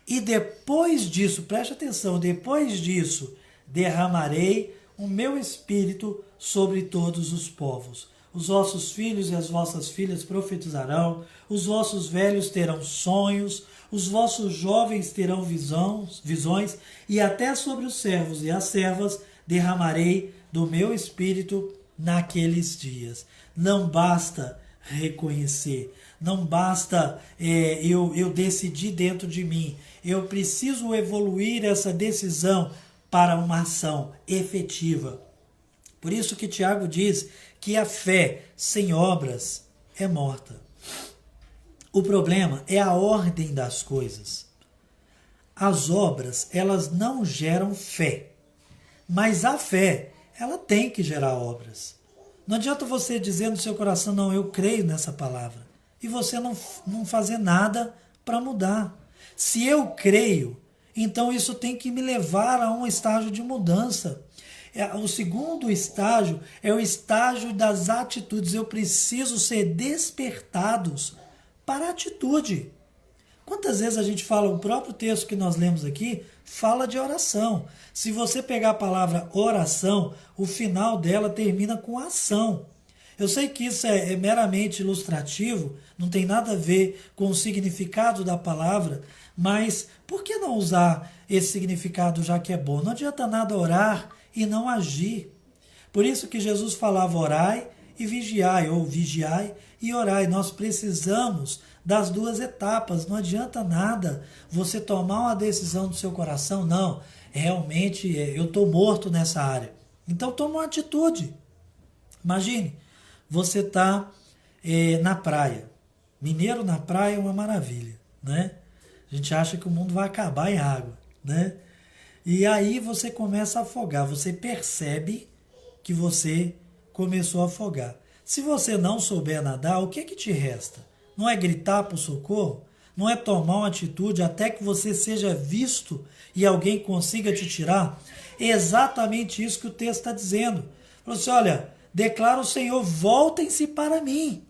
E depois disso, preste atenção, depois disso, derramarei o meu espírito sobre todos os povos. Os vossos filhos e as vossas filhas profetizarão, os vossos velhos terão sonhos, os vossos jovens terão visões, e até sobre os servos e as servas derramarei do meu espírito naqueles dias. Não basta reconhecer. Não basta eu decidir dentro de mim. Eu preciso evoluir essa decisão para uma ação efetiva. Por isso que Tiago diz que a fé sem obras é morta. O problema é a ordem das coisas. As obras, elas não geram fé. Mas a fé, ela tem que gerar obras. Não adianta você dizer no seu coração, não, eu creio nessa palavra. E você não fazer nada para mudar. Se eu creio, então isso tem que me levar a um estágio de mudança. O segundo estágio é o estágio das atitudes. Eu preciso ser despertados para a atitude. Quantas vezes a gente fala, o próprio texto que nós lemos aqui, fala de oração. Se você pegar a palavra oração, o final dela termina com ação. Eu sei que isso é meramente ilustrativo, não tem nada a ver com o significado da palavra, mas por que não usar esse significado já que é bom? Não adianta nada orar e não agir. Por isso que Jesus falava orai e vigiai, ou vigiai e orai. Nós precisamos das duas etapas. Não adianta nada você tomar uma decisão do seu coração, não, realmente eu estou morto nessa área. Então toma uma atitude. Imagine, você está na praia. Mineiro na praia é uma maravilha, né? A gente acha que o mundo vai acabar em água, né? E aí você começa a afogar, você percebe que você começou a afogar. Se você não souber nadar, o que é que te resta? Não é gritar por socorro? Não é tomar uma atitude até que você seja visto e alguém consiga te tirar? É exatamente isso que o texto está dizendo. Falou assim, olha, declara o Senhor, voltem-se para mim.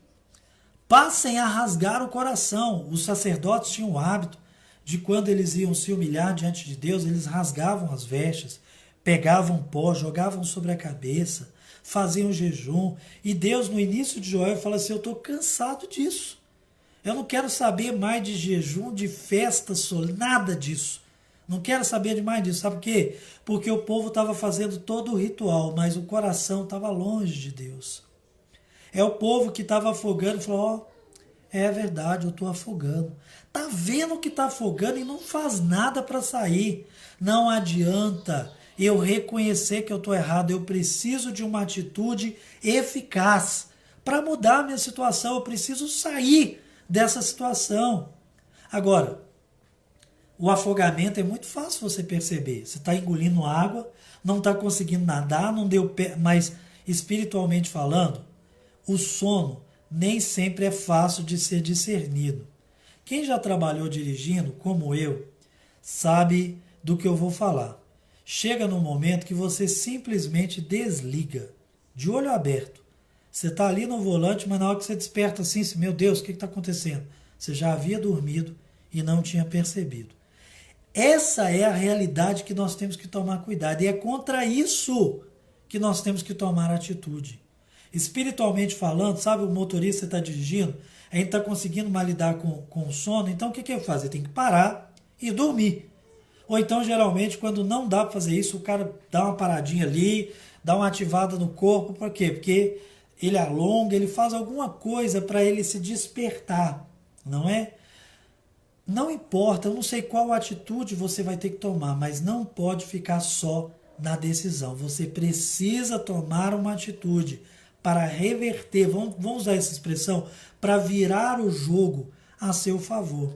Passem a rasgar o coração. Os sacerdotes tinham o hábito de quando eles iam se humilhar diante de Deus, eles rasgavam as vestes, pegavam pó, jogavam sobre a cabeça, faziam jejum. E Deus, no início de Joel, fala assim, eu estou cansado disso. Eu não quero saber mais de jejum, de festa, nada disso. Não quero saber de mais disso. Sabe por quê? Porque o povo estava fazendo todo o ritual, mas o coração estava longe de Deus. É o povo que estava afogando e falou, é verdade, eu estou afogando. Está vendo que está afogando e não faz nada para sair. Não adianta eu reconhecer que eu estou errado. Eu preciso de uma atitude eficaz para mudar a minha situação. Eu preciso sair dessa situação. Agora, o afogamento é muito fácil você perceber. Você está engolindo água, não está conseguindo nadar, não deu pé, mas espiritualmente falando, o sono nem sempre é fácil de ser discernido. Quem já trabalhou dirigindo, como eu, sabe do que eu vou falar. Chega num momento que você simplesmente desliga, de olho aberto. Você está ali no volante, mas na hora que você desperta assim, meu Deus, o que está acontecendo? Você já havia dormido e não tinha percebido. Essa é a realidade que nós temos que tomar cuidado. E é contra isso que nós temos que tomar atitude. Espiritualmente falando, sabe, o motorista está dirigindo, a gente está conseguindo mais lidar com o sono, então o que ele faz? Ele tem que parar e dormir. Ou então, geralmente, quando não dá para fazer isso, o cara dá uma paradinha ali, dá uma ativada no corpo, por quê? Porque ele alonga, ele faz alguma coisa para ele se despertar, não é? Não importa, eu não sei qual atitude você vai ter que tomar, mas não pode ficar só na decisão. Você precisa tomar uma atitude para reverter, vamos usar essa expressão, para virar o jogo a seu favor.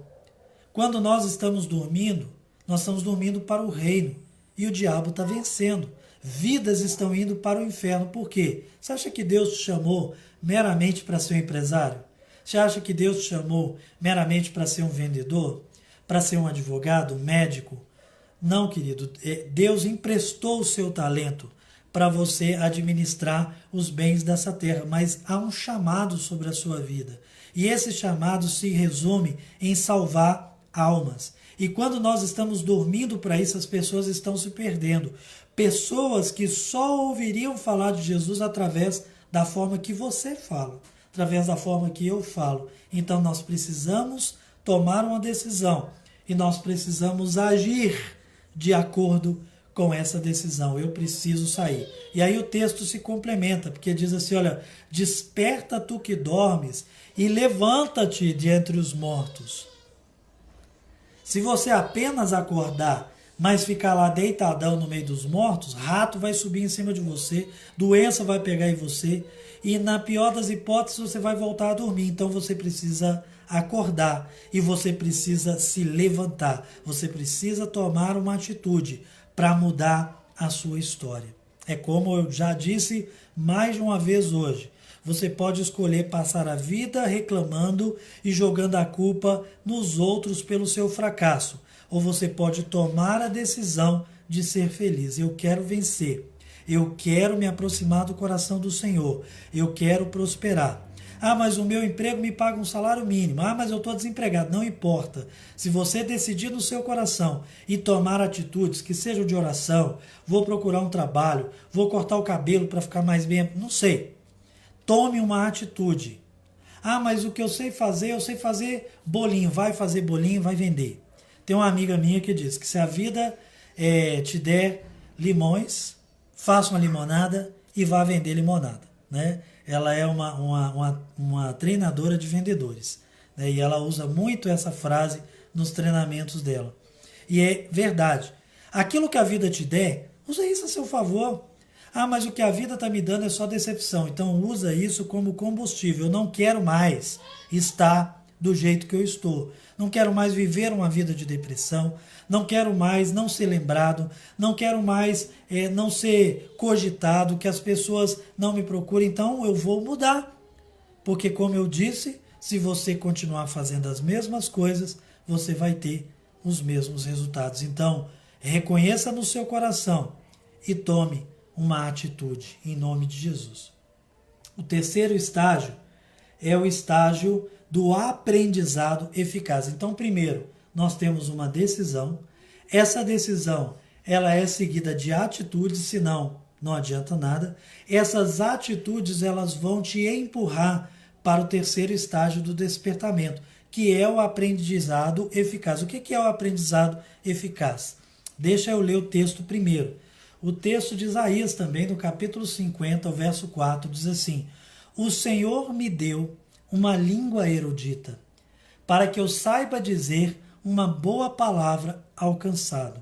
Quando nós estamos dormindo para o reino e o diabo está vencendo. Vidas estão indo para o inferno. Por quê? Você acha que Deus te chamou meramente para ser um empresário? Você acha que Deus te chamou meramente para ser um vendedor? Para ser um advogado, um médico? Não, querido. Deus emprestou o seu talento para você administrar os bens dessa terra, mas há um chamado sobre a sua vida. E esse chamado se resume em salvar almas. E quando nós estamos dormindo para isso, as pessoas estão se perdendo. Pessoas que só ouviriam falar de Jesus através da forma que você fala, através da forma que eu falo. Então nós precisamos tomar uma decisão e nós precisamos agir de acordo com essa decisão, eu preciso sair. E aí o texto se complementa, porque diz assim, olha, desperta tu que dormes e levanta-te de entre os mortos. Se você apenas acordar, mas ficar lá deitadão no meio dos mortos, rato vai subir em cima de você, doença vai pegar em você, e na pior das hipóteses você vai voltar a dormir. Então você precisa acordar e você precisa se levantar. Você precisa tomar uma atitude para mudar a sua história. É como eu já disse mais de uma vez hoje. Você pode escolher passar a vida reclamando e jogando a culpa nos outros pelo seu fracasso. Ou você pode tomar a decisão de ser feliz. Eu quero vencer. Eu quero me aproximar do coração do Senhor. Eu quero prosperar. Ah, mas o meu emprego me paga um salário mínimo. Ah, mas eu estou desempregado. Não importa. Se você decidir no seu coração e tomar atitudes que sejam de oração, vou procurar um trabalho, vou cortar o cabelo para ficar mais bem, não sei. Tome uma atitude. Ah, mas o que eu sei fazer bolinho. Vai fazer bolinho, vai vender. Tem uma amiga minha que diz que se a vida te der limões, faça uma limonada e vá vender limonada, né? Ela é uma treinadora de vendedores, né? E ela usa muito essa frase nos treinamentos dela. E é verdade. Aquilo que a vida te der, usa isso a seu favor. Ah, mas o que a vida está me dando é só decepção. Então usa isso como combustível. Eu não quero mais estar do jeito que eu estou. Não quero mais viver uma vida de depressão. Não quero mais não ser lembrado. Não quero mais não ser cogitado, que as pessoas não me procurem. Então eu vou mudar. Porque como eu disse, se você continuar fazendo as mesmas coisas, você vai ter os mesmos resultados. Então reconheça no seu coração e tome uma atitude em nome de Jesus. O terceiro estágio é o estágio do aprendizado eficaz. Então, primeiro, nós temos uma decisão. Essa decisão, ela é seguida de atitudes, senão não adianta nada. Essas atitudes, elas vão te empurrar para o terceiro estágio do despertamento, que é o aprendizado eficaz. O que é o aprendizado eficaz? Deixa eu ler o texto primeiro. O texto de Isaías também, no capítulo 50, o verso 4, diz assim: O Senhor me deu uma língua erudita, para que eu saiba dizer uma boa palavra ao cansado.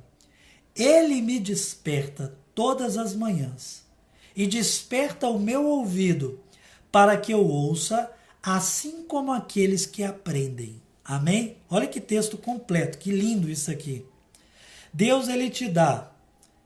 Ele me desperta todas as manhãs e desperta o meu ouvido, para que eu ouça, assim como aqueles que aprendem. Amém? Olha que texto completo, que lindo isso aqui. Deus, ele te dá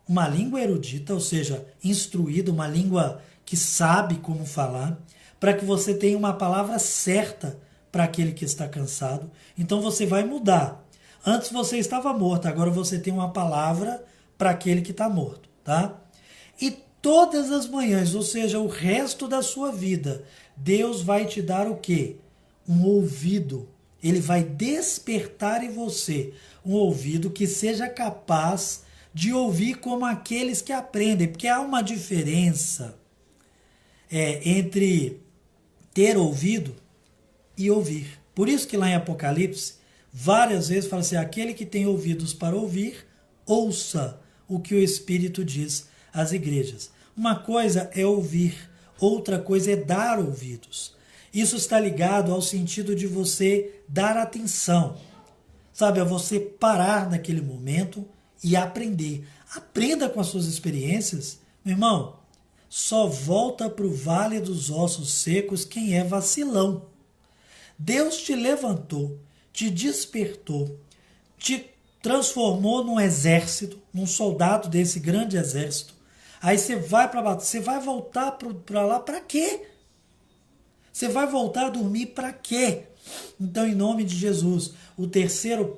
uma língua erudita, ou seja, instruída, uma língua que sabe como falar, para que você tenha uma palavra certa para aquele que está cansado. Então você vai mudar. Antes você estava morto, agora você tem uma palavra para aquele que está morto, tá? E todas as manhãs, ou seja, o resto da sua vida, Deus vai te dar o quê? Um ouvido. Ele vai despertar em você um ouvido que seja capaz de ouvir como aqueles que aprendem, porque há uma diferença entre ter ouvido e ouvir. Por isso que lá em Apocalipse, várias vezes fala assim, aquele que tem ouvidos para ouvir, ouça o que o Espírito diz às igrejas. Uma coisa é ouvir, outra coisa é dar ouvidos. Isso está ligado ao sentido de você dar atenção, sabe, a você parar naquele momento e aprender. Aprenda com as suas experiências. Meu irmão, só volta para o vale dos ossos secos quem é vacilão. Deus te levantou, te despertou, te transformou num exército, num soldado desse grande exército. Aí você vai para batalha, você vai voltar para lá para quê? Você vai voltar a dormir para quê? Então, em nome de Jesus, o terceiro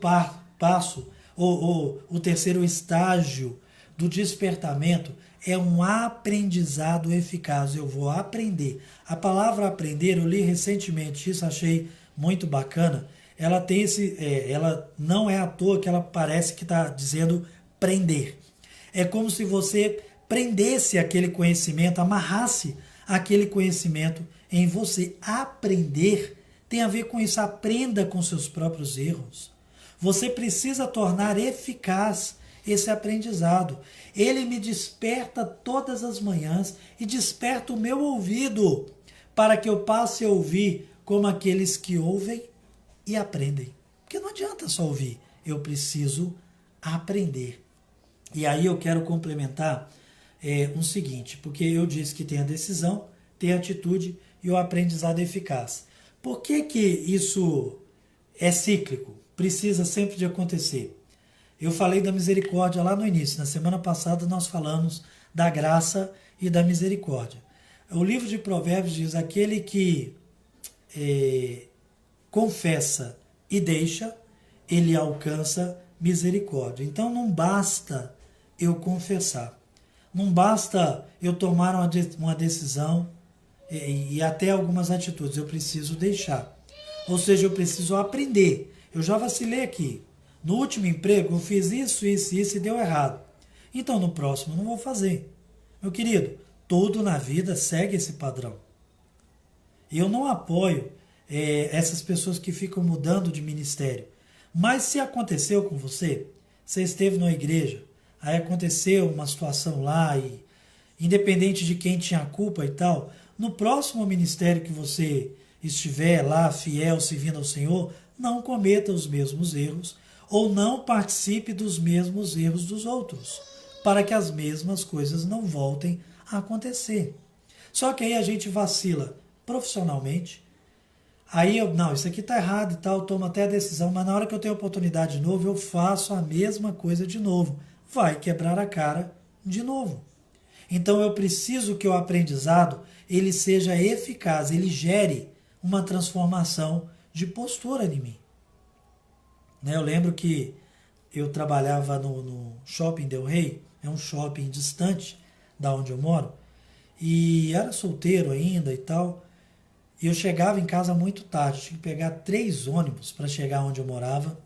passo, o terceiro estágio do despertamento é um aprendizado eficaz. Eu vou aprender. A palavra aprender, eu li recentemente isso, achei muito bacana. Ela tem ela não é à toa que ela parece que está dizendo prender. É como se você prendesse aquele conhecimento, amarrasse aquele conhecimento em você. Aprender tem a ver com isso. Aprenda com seus próprios erros. Você precisa tornar eficaz esse aprendizado. Ele me desperta todas as manhãs e desperta o meu ouvido para que eu passe a ouvir como aqueles que ouvem e aprendem. Porque não adianta só ouvir, eu preciso aprender. E aí eu quero complementar um seguinte, porque eu disse que tem a decisão, tem a atitude e o aprendizado eficaz. Por que que isso é cíclico? Precisa sempre de acontecer. Eu falei da misericórdia lá no início. Na semana passada nós falamos da graça e da misericórdia. O livro de Provérbios diz: aquele que confessa e deixa, ele alcança misericórdia. Então não basta eu confessar. Não basta eu tomar uma decisão e até algumas atitudes. Eu preciso deixar. Ou seja, eu preciso aprender. Eu já vacilei aqui. No último emprego eu fiz isso e deu errado. Então no próximo eu não vou fazer. Meu querido, tudo na vida segue esse padrão. Eu não apoio essas pessoas que ficam mudando de ministério. Mas se aconteceu com você, você esteve numa igreja, aí aconteceu uma situação lá e independente de quem tinha a culpa e tal, no próximo ministério que você estiver lá fiel, servindo ao Senhor, não cometa os mesmos erros ou não participe dos mesmos erros dos outros, para que as mesmas coisas não voltem a acontecer. Só que aí a gente vacila profissionalmente, aí não, isso aqui está errado e tal, tomo até a decisão, mas na hora que eu tenho oportunidade de novo, eu faço a mesma coisa de novo. Vai quebrar a cara de novo. Então eu preciso que o aprendizado ele seja eficaz, ele gere uma transformação de postura em mim. Eu lembro que eu trabalhava no Shopping Del Rey, é um shopping distante da onde eu moro, e era solteiro ainda e tal, e eu chegava em casa muito tarde, tinha que pegar 3 ônibus para chegar onde eu morava,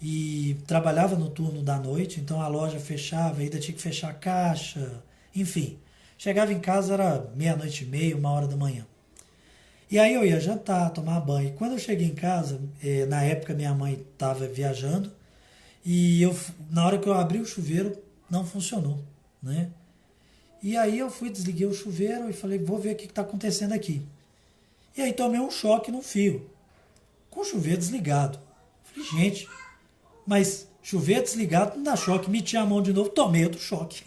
e trabalhava no turno da noite, então a loja fechava, ainda tinha que fechar a caixa, enfim. Chegava em casa, era 00:30, 1h da manhã. E aí eu ia jantar, tomar banho. E quando eu cheguei em casa, na época minha mãe estava viajando, e na hora que eu abri o chuveiro, não funcionou, né? E aí eu desliguei o chuveiro e falei, vou ver o que está acontecendo aqui. E aí tomei um choque no fio, com o chuveiro desligado. Falei, gente, mas chuveiro desligado não dá choque. Meti a mão de novo, tomei outro choque.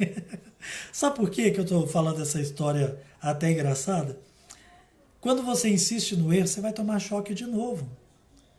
Sabe por quê que eu estou falando essa história até engraçada? Quando você insiste no erro, você vai tomar choque de novo.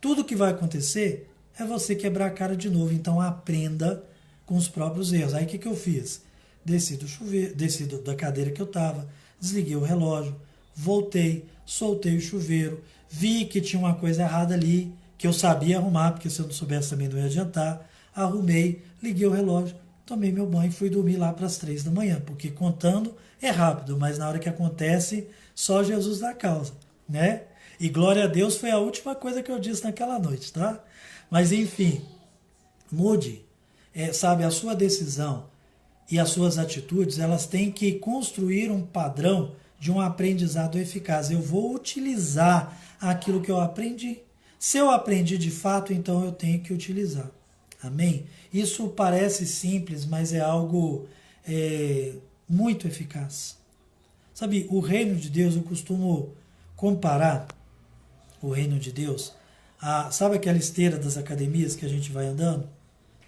Tudo que vai acontecer é você quebrar a cara de novo. Então aprenda com os próprios erros. Aí o que eu fiz? Desci do chuveiro, desci da cadeira que eu estava, desliguei o relógio, voltei, soltei o chuveiro, vi que tinha uma coisa errada ali, que eu sabia arrumar, porque se eu não soubesse também não ia adiantar. Arrumei, liguei o relógio, tomei meu banho e fui dormir lá para as 3 da manhã, porque contando é rápido, mas na hora que acontece, só Jesus dá causa, né? E glória a Deus foi a última coisa que eu disse naquela noite, tá? Mas enfim, mude, sabe, a sua decisão e as suas atitudes, elas têm que construir um padrão de um aprendizado eficaz. Eu vou utilizar aquilo que eu aprendi. Se eu aprendi de fato, então eu tenho que utilizar. Amém? Isso parece simples, mas é algo muito eficaz. Sabe, o reino de Deus, eu costumo comparar o reino de Deus sabe aquela esteira das academias que a gente vai andando?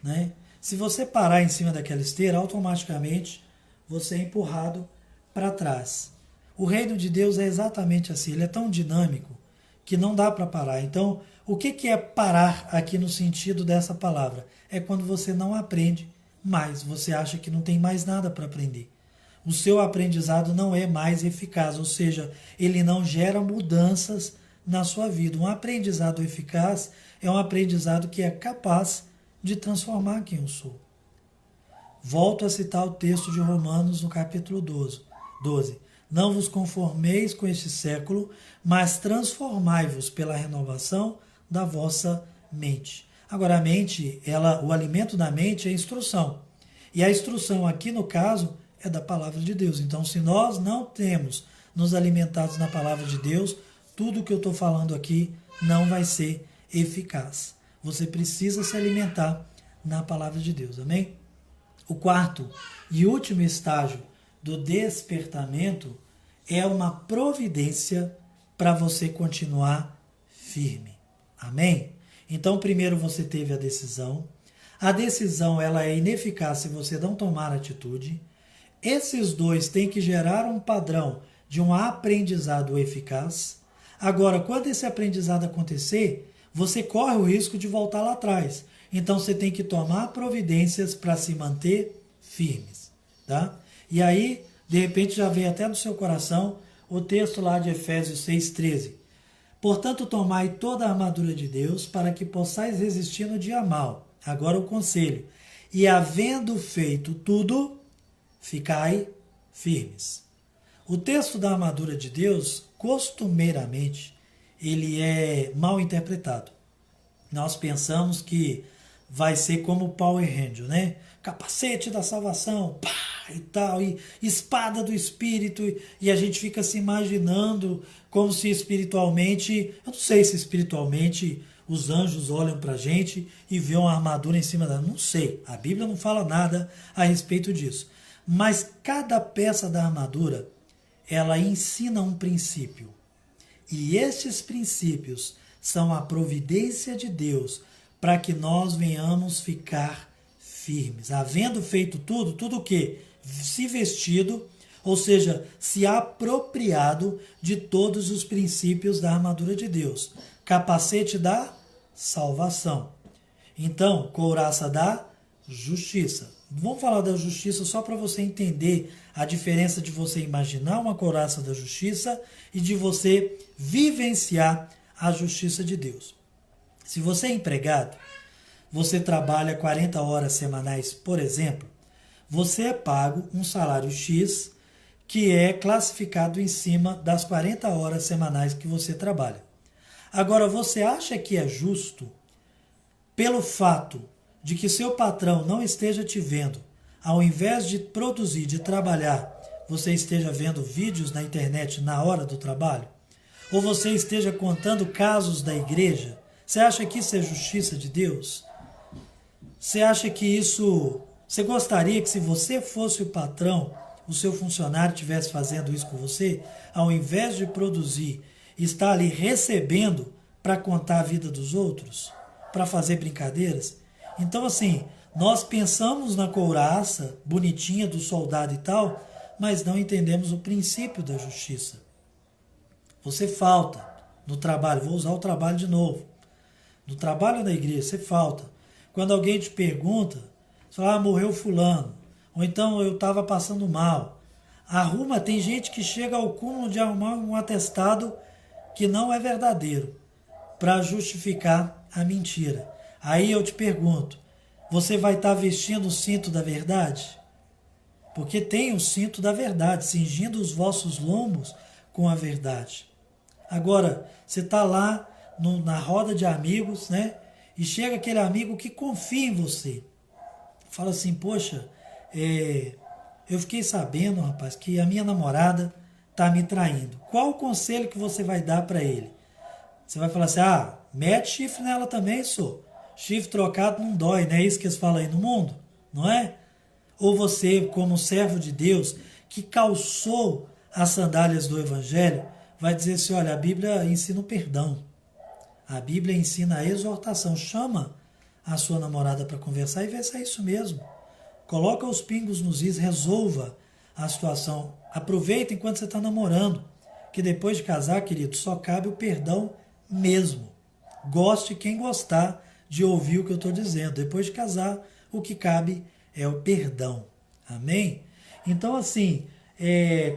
Né? Se você parar em cima daquela esteira, automaticamente você é empurrado para trás. O reino de Deus é exatamente assim, ele é tão dinâmico que não dá para parar. Então, o que é parar aqui no sentido dessa palavra? É quando você não aprende mais, você acha que não tem mais nada para aprender. O seu aprendizado não é mais eficaz, ou seja, ele não gera mudanças na sua vida. Um aprendizado eficaz é um aprendizado que é capaz de transformar quem eu sou. Volto a citar o texto de Romanos no capítulo 12. Não vos conformeis com este século, mas transformai-vos pela renovação da vossa mente. Agora, a mente, o alimento da mente é a instrução. E a instrução aqui, no caso, é da palavra de Deus. Então, se nós não temos nos alimentados na palavra de Deus, tudo que eu estou falando aqui não vai ser eficaz. Você precisa se alimentar na palavra de Deus. Amém? O quarto e último estágio do despertamento é uma providência para você continuar firme. Amém? Então, primeiro você teve a decisão. A decisão ela é ineficaz se você não tomar atitude. Esses dois têm que gerar um padrão de um aprendizado eficaz. Agora, quando esse aprendizado acontecer, você corre o risco de voltar lá atrás. Então, você tem que tomar providências para se manter firmes. Tá? E aí, de repente, já vem até no seu coração o texto lá de Efésios 6,13. Portanto, tomai toda a armadura de Deus para que possais resistir no dia mau. Agora o conselho. E havendo feito tudo, ficai firmes. O texto da armadura de Deus, costumeiramente, ele é mal interpretado. Nós pensamos que vai ser como o Power Ranger, né? Capacete da salvação, pá, e tal, e espada do Espírito, e a gente fica se imaginando como se espiritualmente, eu não sei se espiritualmente os anjos olham pra gente e vê uma armadura em cima da... Não sei, a Bíblia não fala nada a respeito disso. Mas cada peça da armadura, ela ensina um princípio. E estes princípios são a providência de Deus para que nós venhamos ficar firmes. Havendo feito tudo, tudo o quê? Se vestido, ou seja, se apropriado de todos os princípios da armadura de Deus. Capacete da salvação. Então, couraça da justiça. Vamos falar da justiça só para você entender a diferença de você imaginar uma couraça da justiça e de você vivenciar a justiça de Deus. Se você é empregado, você trabalha 40 horas semanais, por exemplo, você é pago um salário X que é classificado em cima das 40 horas semanais que você trabalha. Agora, você acha que é justo, pelo fato de que seu patrão não esteja te vendo, ao invés de produzir, de trabalhar, você esteja vendo vídeos na internet na hora do trabalho? Ou você esteja contando casos da igreja? Você acha que isso é justiça de Deus? Você acha que isso... Você gostaria que, se você fosse o patrão, o seu funcionário estivesse fazendo isso com você, ao invés de produzir, está ali recebendo para contar a vida dos outros? Para fazer brincadeiras? Então, assim, nós pensamos na couraça bonitinha do soldado e tal, mas não entendemos o princípio da justiça. Você falta no trabalho, vou usar o trabalho de novo. No trabalho da igreja, você falta. Quando alguém te pergunta, você fala, morreu fulano. Ou então, eu estava passando mal. Tem gente que chega ao cúmulo de arrumar um atestado que não é verdadeiro, para justificar a mentira. Aí eu te pergunto, você vai estar vestindo o cinto da verdade? Porque tem o cinto da verdade, cingindo os vossos lombos com a verdade. Agora, você está lá na roda de amigos, né? E chega aquele amigo que confia em você. Fala assim, poxa, eu fiquei sabendo, rapaz, que a minha namorada está me traindo. Qual o conselho que você vai dar para ele? Você vai falar assim, mete chifre nela também, sou. Chifre trocado não dói, não é isso que eles falam aí no mundo? Não é? Ou você, como servo de Deus, que calçou as sandálias do Evangelho, vai dizer assim, olha, a Bíblia ensina o perdão. A Bíblia ensina a exortação. Chama a sua namorada para conversar e vê se é isso mesmo. Coloca os pingos nos is, resolva a situação. Aproveita enquanto você está namorando, que depois de casar, querido, só cabe o perdão mesmo. Goste quem gostar de ouvir o que eu estou dizendo. Depois de casar, o que cabe é o perdão. Amém? Então, assim,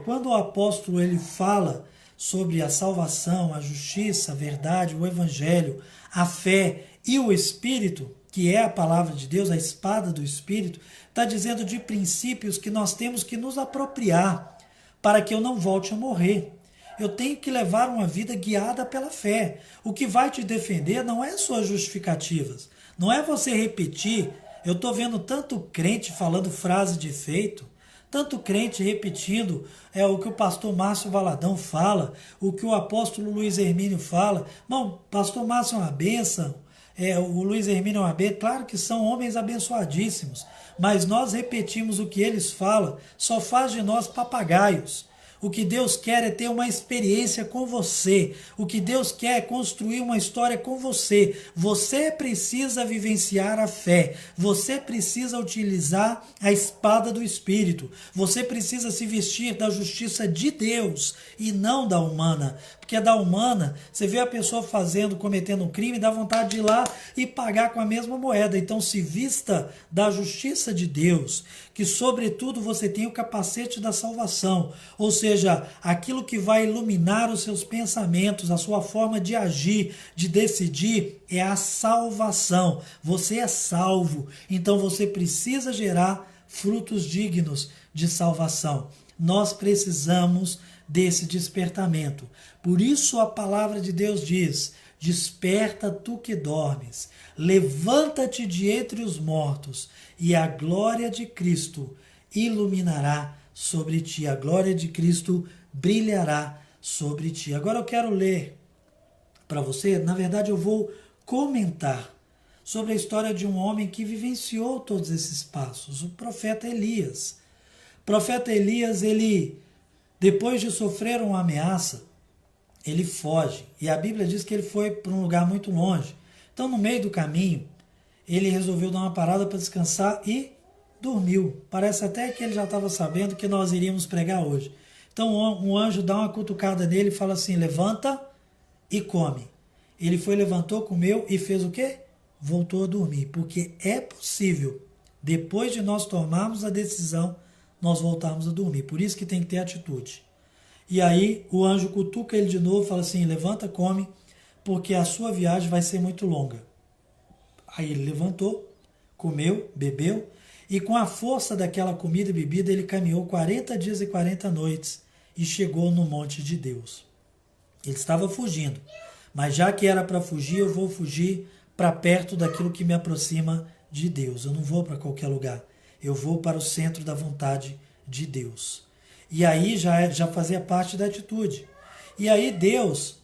quando o apóstolo ele fala sobre a salvação, a justiça, a verdade, o evangelho, a fé e o Espírito, que é a palavra de Deus, a espada do Espírito, está dizendo de princípios que nós temos que nos apropriar para que eu não volte a morrer. Eu tenho que levar uma vida guiada pela fé. O que vai te defender não é suas justificativas, não é você repetir. Eu estou vendo tanto crente falando frase de efeito, tanto crente repetindo o que o pastor Márcio Valadão fala, o que o apóstolo Luiz Hermínio fala. Bom, pastor Márcio é uma bênção, o Luiz Hermínio AB, claro que são homens abençoadíssimos, mas nós repetimos o que eles falam, só faz de nós papagaios. O que Deus quer é ter uma experiência com você. O que Deus quer é construir uma história com você. Você precisa vivenciar a fé. Você precisa utilizar a espada do Espírito. Você precisa se vestir da justiça de Deus e não da humana. Porque da humana, você vê a pessoa cometendo um crime, dá vontade de ir lá e pagar com a mesma moeda. Então se vista da justiça de Deus, que sobretudo você tem o capacete da salvação, ou seja, aquilo que vai iluminar os seus pensamentos, a sua forma de agir, de decidir, é a salvação. Você é salvo, então você precisa gerar frutos dignos de salvação. Nós precisamos desse despertamento. Por isso a palavra de Deus diz: desperta tu que dormes, levanta-te de entre os mortos, e a glória de Cristo iluminará sobre ti. A glória de Cristo brilhará sobre ti. Agora eu quero ler para você, na verdade eu vou comentar sobre a história de um homem que vivenciou todos esses passos, o profeta Elias. O profeta Elias, ele, depois de sofrer uma ameaça, ele foge. E a Bíblia diz que ele foi para um lugar muito longe. Então, no meio do caminho, ele resolveu dar uma parada para descansar e dormiu. Parece até que ele já estava sabendo que nós iríamos pregar hoje. Então, um anjo dá uma cutucada nele e fala assim: levanta e come. Ele foi, levantou, comeu e fez o quê? Voltou a dormir. Porque é possível, depois de nós tomarmos a decisão, nós voltarmos a dormir. Por isso que tem que ter atitude. E aí o anjo cutuca ele de novo e fala assim: levanta, come, porque a sua viagem vai ser muito longa. Aí ele levantou, comeu, bebeu, e com a força daquela comida e bebida ele caminhou 40 dias e 40 noites e chegou no monte de Deus. Ele estava fugindo, mas já que era para fugir, eu vou fugir para perto daquilo que me aproxima de Deus. Eu não vou para qualquer lugar, eu vou para o centro da vontade de Deus. E aí já fazia parte da atitude. E aí Deus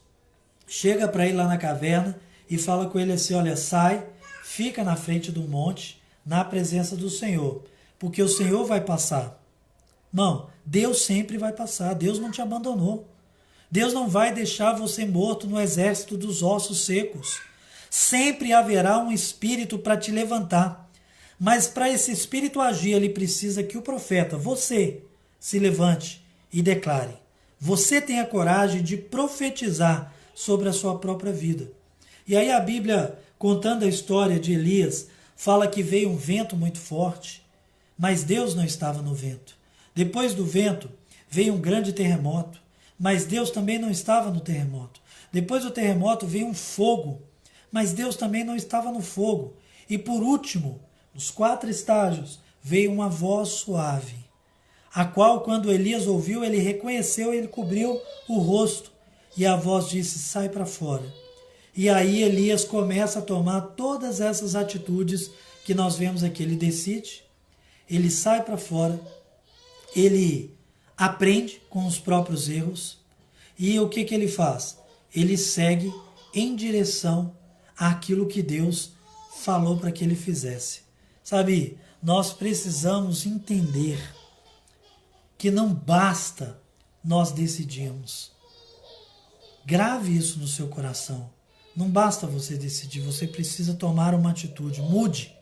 chega para ele lá na caverna e fala com ele assim: olha, sai, fica na frente do monte, na presença do Senhor, porque o Senhor vai passar. Não, Deus sempre vai passar, Deus não te abandonou. Deus não vai deixar você morto no exército dos ossos secos. Sempre haverá um espírito para te levantar. Mas para esse espírito agir, ele precisa que o profeta, você, se levante e declare. Você tem a coragem de profetizar sobre a sua própria vida. E aí a Bíblia, contando a história de Elias, fala que veio um vento muito forte, mas Deus não estava no vento. Depois do vento, veio um grande terremoto, mas Deus também não estava no terremoto. Depois do terremoto, veio um fogo, mas Deus também não estava no fogo. E por último, nos 4 estágios, veio uma voz suave, a qual, quando Elias ouviu, ele reconheceu e ele cobriu o rosto. E a voz disse: sai para fora. E aí Elias começa a tomar todas essas atitudes que nós vemos aqui. Ele decide, ele sai para fora, ele aprende com os próprios erros. E o que ele faz? Ele segue em direção àquilo que Deus falou para que ele fizesse. Sabe, nós precisamos entender que não basta nós decidirmos. Grave isso no seu coração. Não basta você decidir, você precisa tomar uma atitude. Mude.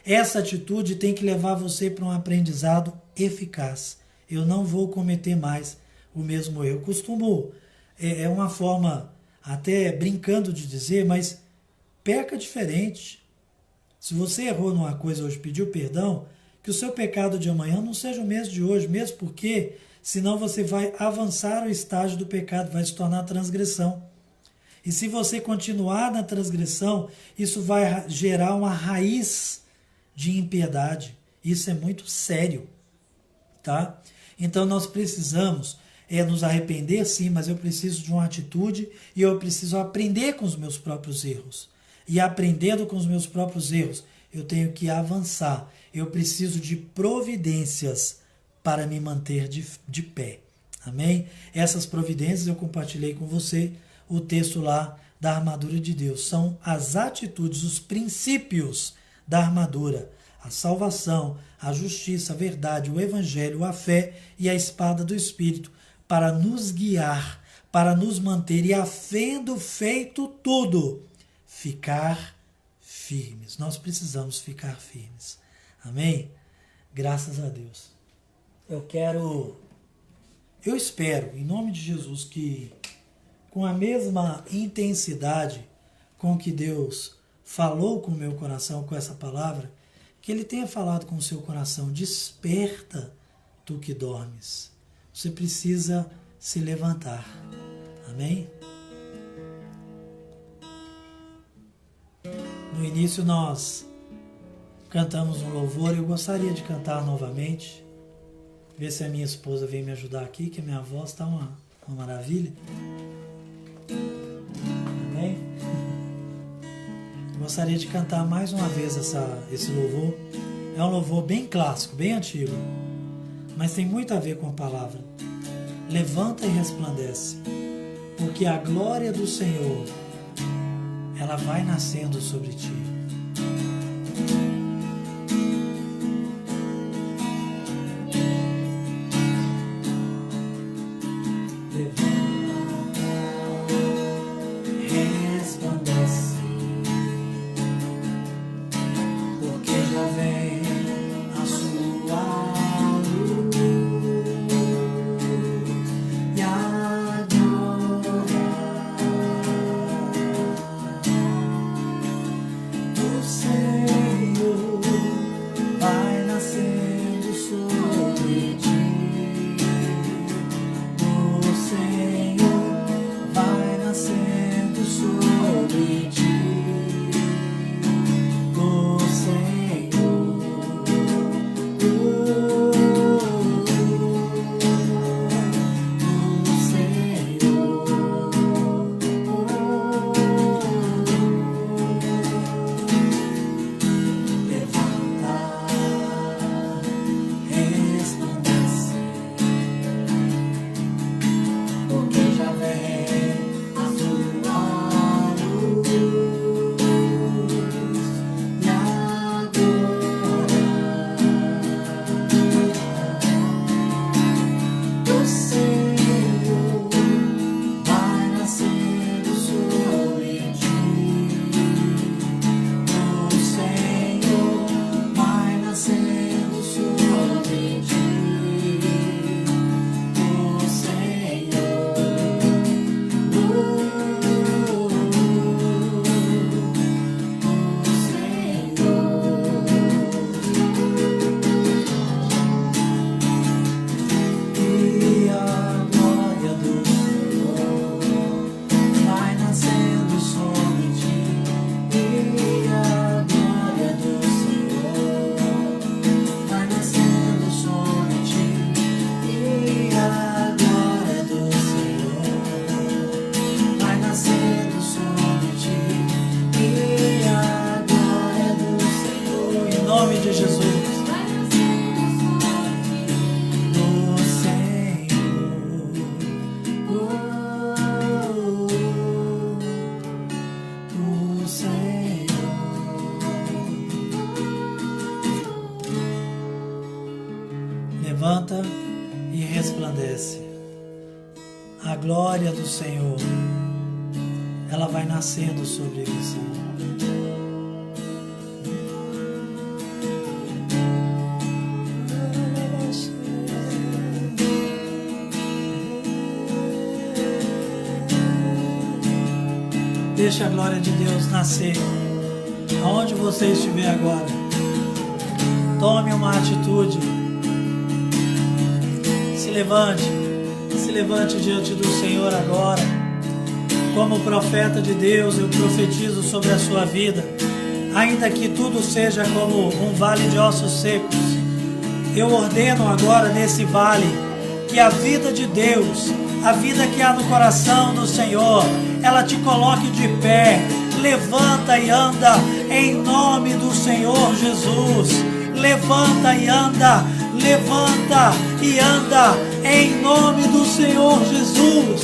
Essa atitude tem que levar você para um aprendizado eficaz. Eu não vou cometer mais o mesmo erro. Eu costumo, é uma forma até brincando de dizer, mas peca diferente. Se você errou numa coisa hoje, pediu perdão, que o seu pecado de amanhã não seja o mesmo de hoje, mesmo porque senão você vai avançar o estágio do pecado, vai se tornar transgressão. E se você continuar na transgressão, isso vai gerar uma raiz de impiedade. Isso é muito sério, tá? Então nós precisamos nos arrepender, sim, mas eu preciso de uma atitude e eu preciso aprender com os meus próprios erros. E aprendendo com os meus próprios erros, eu tenho que avançar. Eu preciso de providências para me manter de pé. Amém? Essas providências eu compartilhei com você, o texto lá da armadura de Deus. São as atitudes, os princípios da armadura. A salvação, a justiça, a verdade, o evangelho, a fé e a espada do Espírito, para nos guiar, para nos manter e, havendo feito tudo, ficar firmes. Nós precisamos ficar firmes. Amém? Graças a Deus. Eu espero, em nome de Jesus, que com a mesma intensidade com que Deus falou com o meu coração com essa palavra, que Ele tenha falado com o seu coração. Desperta, tu que dormes. Você precisa se levantar. Amém? No início nós cantamos um louvor. Eu gostaria de cantar novamente. Ver se a minha esposa vem me ajudar aqui, que a minha voz está uma maravilha. Amém? Gostaria de cantar mais uma vez esse louvor. É um louvor bem clássico, bem antigo, mas tem muito a ver com a palavra. Levanta e resplandece, porque a glória do Senhor, ela vai nascendo sobre ti. Levanta e resplandece. A glória do Senhor, ela vai nascendo sobre você. Deixa a glória de Deus nascer aonde você estiver agora. Tome uma atitude. Se levante diante do Senhor agora. Como profeta de Deus, eu profetizo sobre a sua vida. Ainda que tudo seja como um vale de ossos secos, eu ordeno agora nesse vale que a vida de Deus, a vida que há no coração do Senhor, ela te coloque de pé. Levanta e anda em nome do Senhor Jesus. Levanta e anda. Levanta e anda em nome do Senhor Jesus.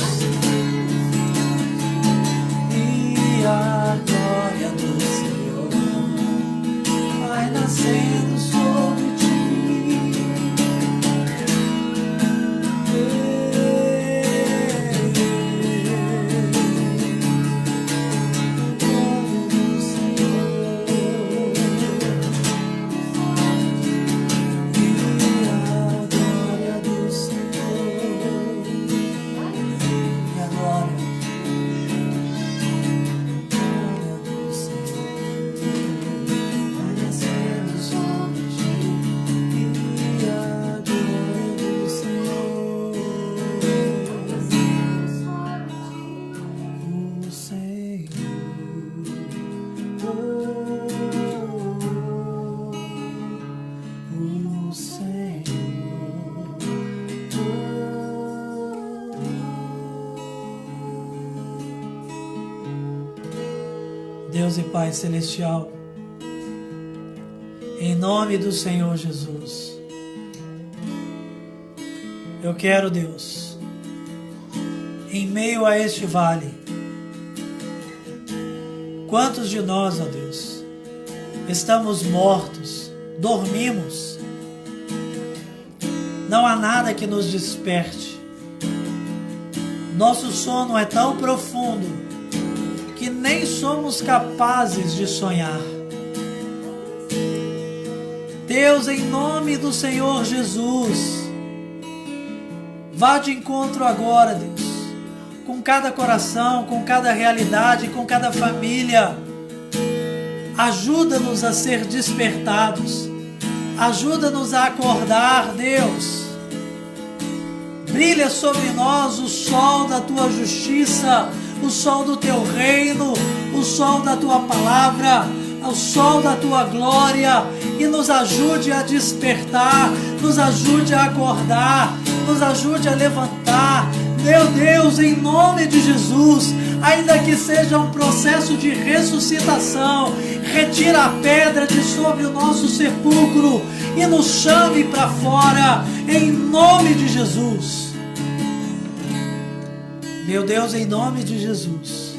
E o Senhor. Deus e Pai Celestial, em nome do Senhor Jesus, eu quero, Deus, em meio a este vale, quantos de nós, ó Deus, estamos mortos, dormimos, não há nada que nos desperte, nosso sono é tão profundo que nem somos capazes de sonhar. Deus, em nome do Senhor Jesus, vá de encontro agora, Deus, com cada coração, com cada realidade, com cada família. Ajuda-nos a ser despertados. Ajuda-nos a acordar, Deus. Brilha sobre nós o sol da Tua justiça, o sol do Teu reino, o sol da Tua palavra, o sol da Tua glória, e nos ajude a despertar, nos ajude a acordar, nos ajude a levantar. Meu Deus, em nome de Jesus, ainda que seja um processo de ressuscitação, retira a pedra de sobre o nosso sepulcro e nos chame para fora, em nome de Jesus. Meu Deus, em nome de Jesus,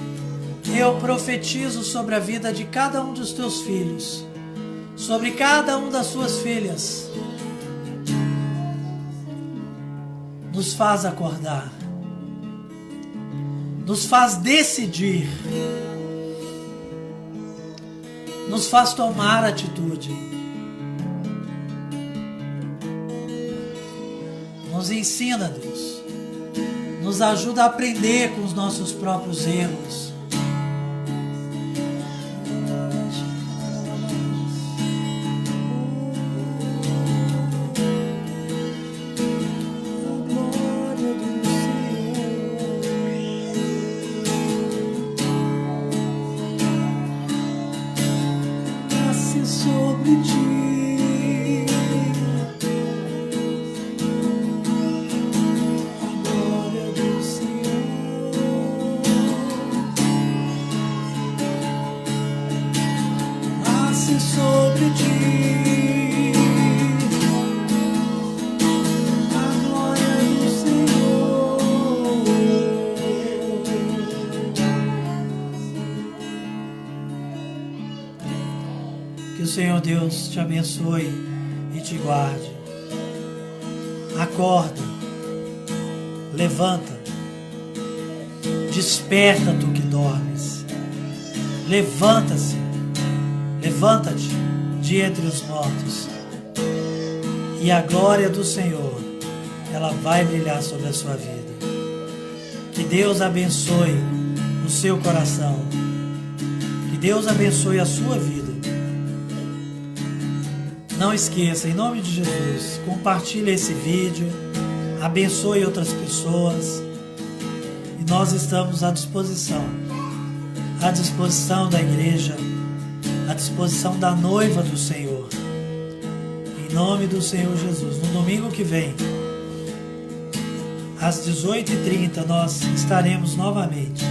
eu profetizo sobre a vida de cada um dos Teus filhos, sobre cada uma das Suas filhas. Nos faz acordar, nos faz decidir, nos faz tomar atitude, nos ensina, Deus, nos ajuda a aprender com os nossos próprios erros. Sobre ti, a glória do Senhor nasce sobre ti, a glória do Senhor. Que o Senhor Deus te abençoe e te guarde. Acorda, levanta, desperta tu que dormes. Levanta-se, levanta-te de entre os mortos. E a glória do Senhor, ela vai brilhar sobre a sua vida. Que Deus abençoe o seu coração. Que Deus abençoe a sua vida. Não esqueça, em nome de Jesus, compartilhe esse vídeo, abençoe outras pessoas. E nós estamos à disposição da igreja, à disposição da noiva do Senhor. Em nome do Senhor Jesus, no domingo que vem, às 18h30, nós estaremos novamente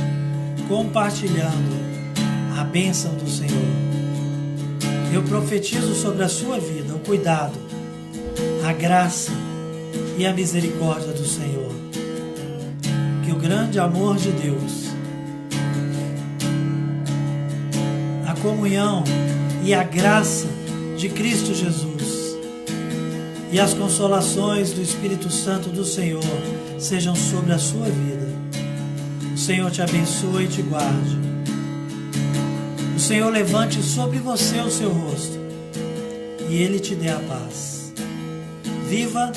compartilhando a bênção do Senhor. Eu profetizo sobre a sua vida o cuidado, a graça e a misericórdia do Senhor. Que o grande amor de Deus, a comunhão e a graça de Cristo Jesus e as consolações do Espírito Santo do Senhor sejam sobre a sua vida. O Senhor te abençoe e te guarde. O Senhor levante sobre você o seu rosto e Ele te dê a paz. Viva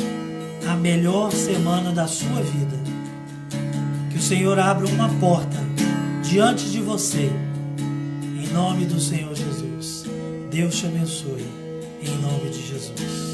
a melhor semana da sua vida. Que o Senhor abra uma porta diante de você. Em nome do Senhor Jesus. Deus te abençoe. Em nome de Jesus.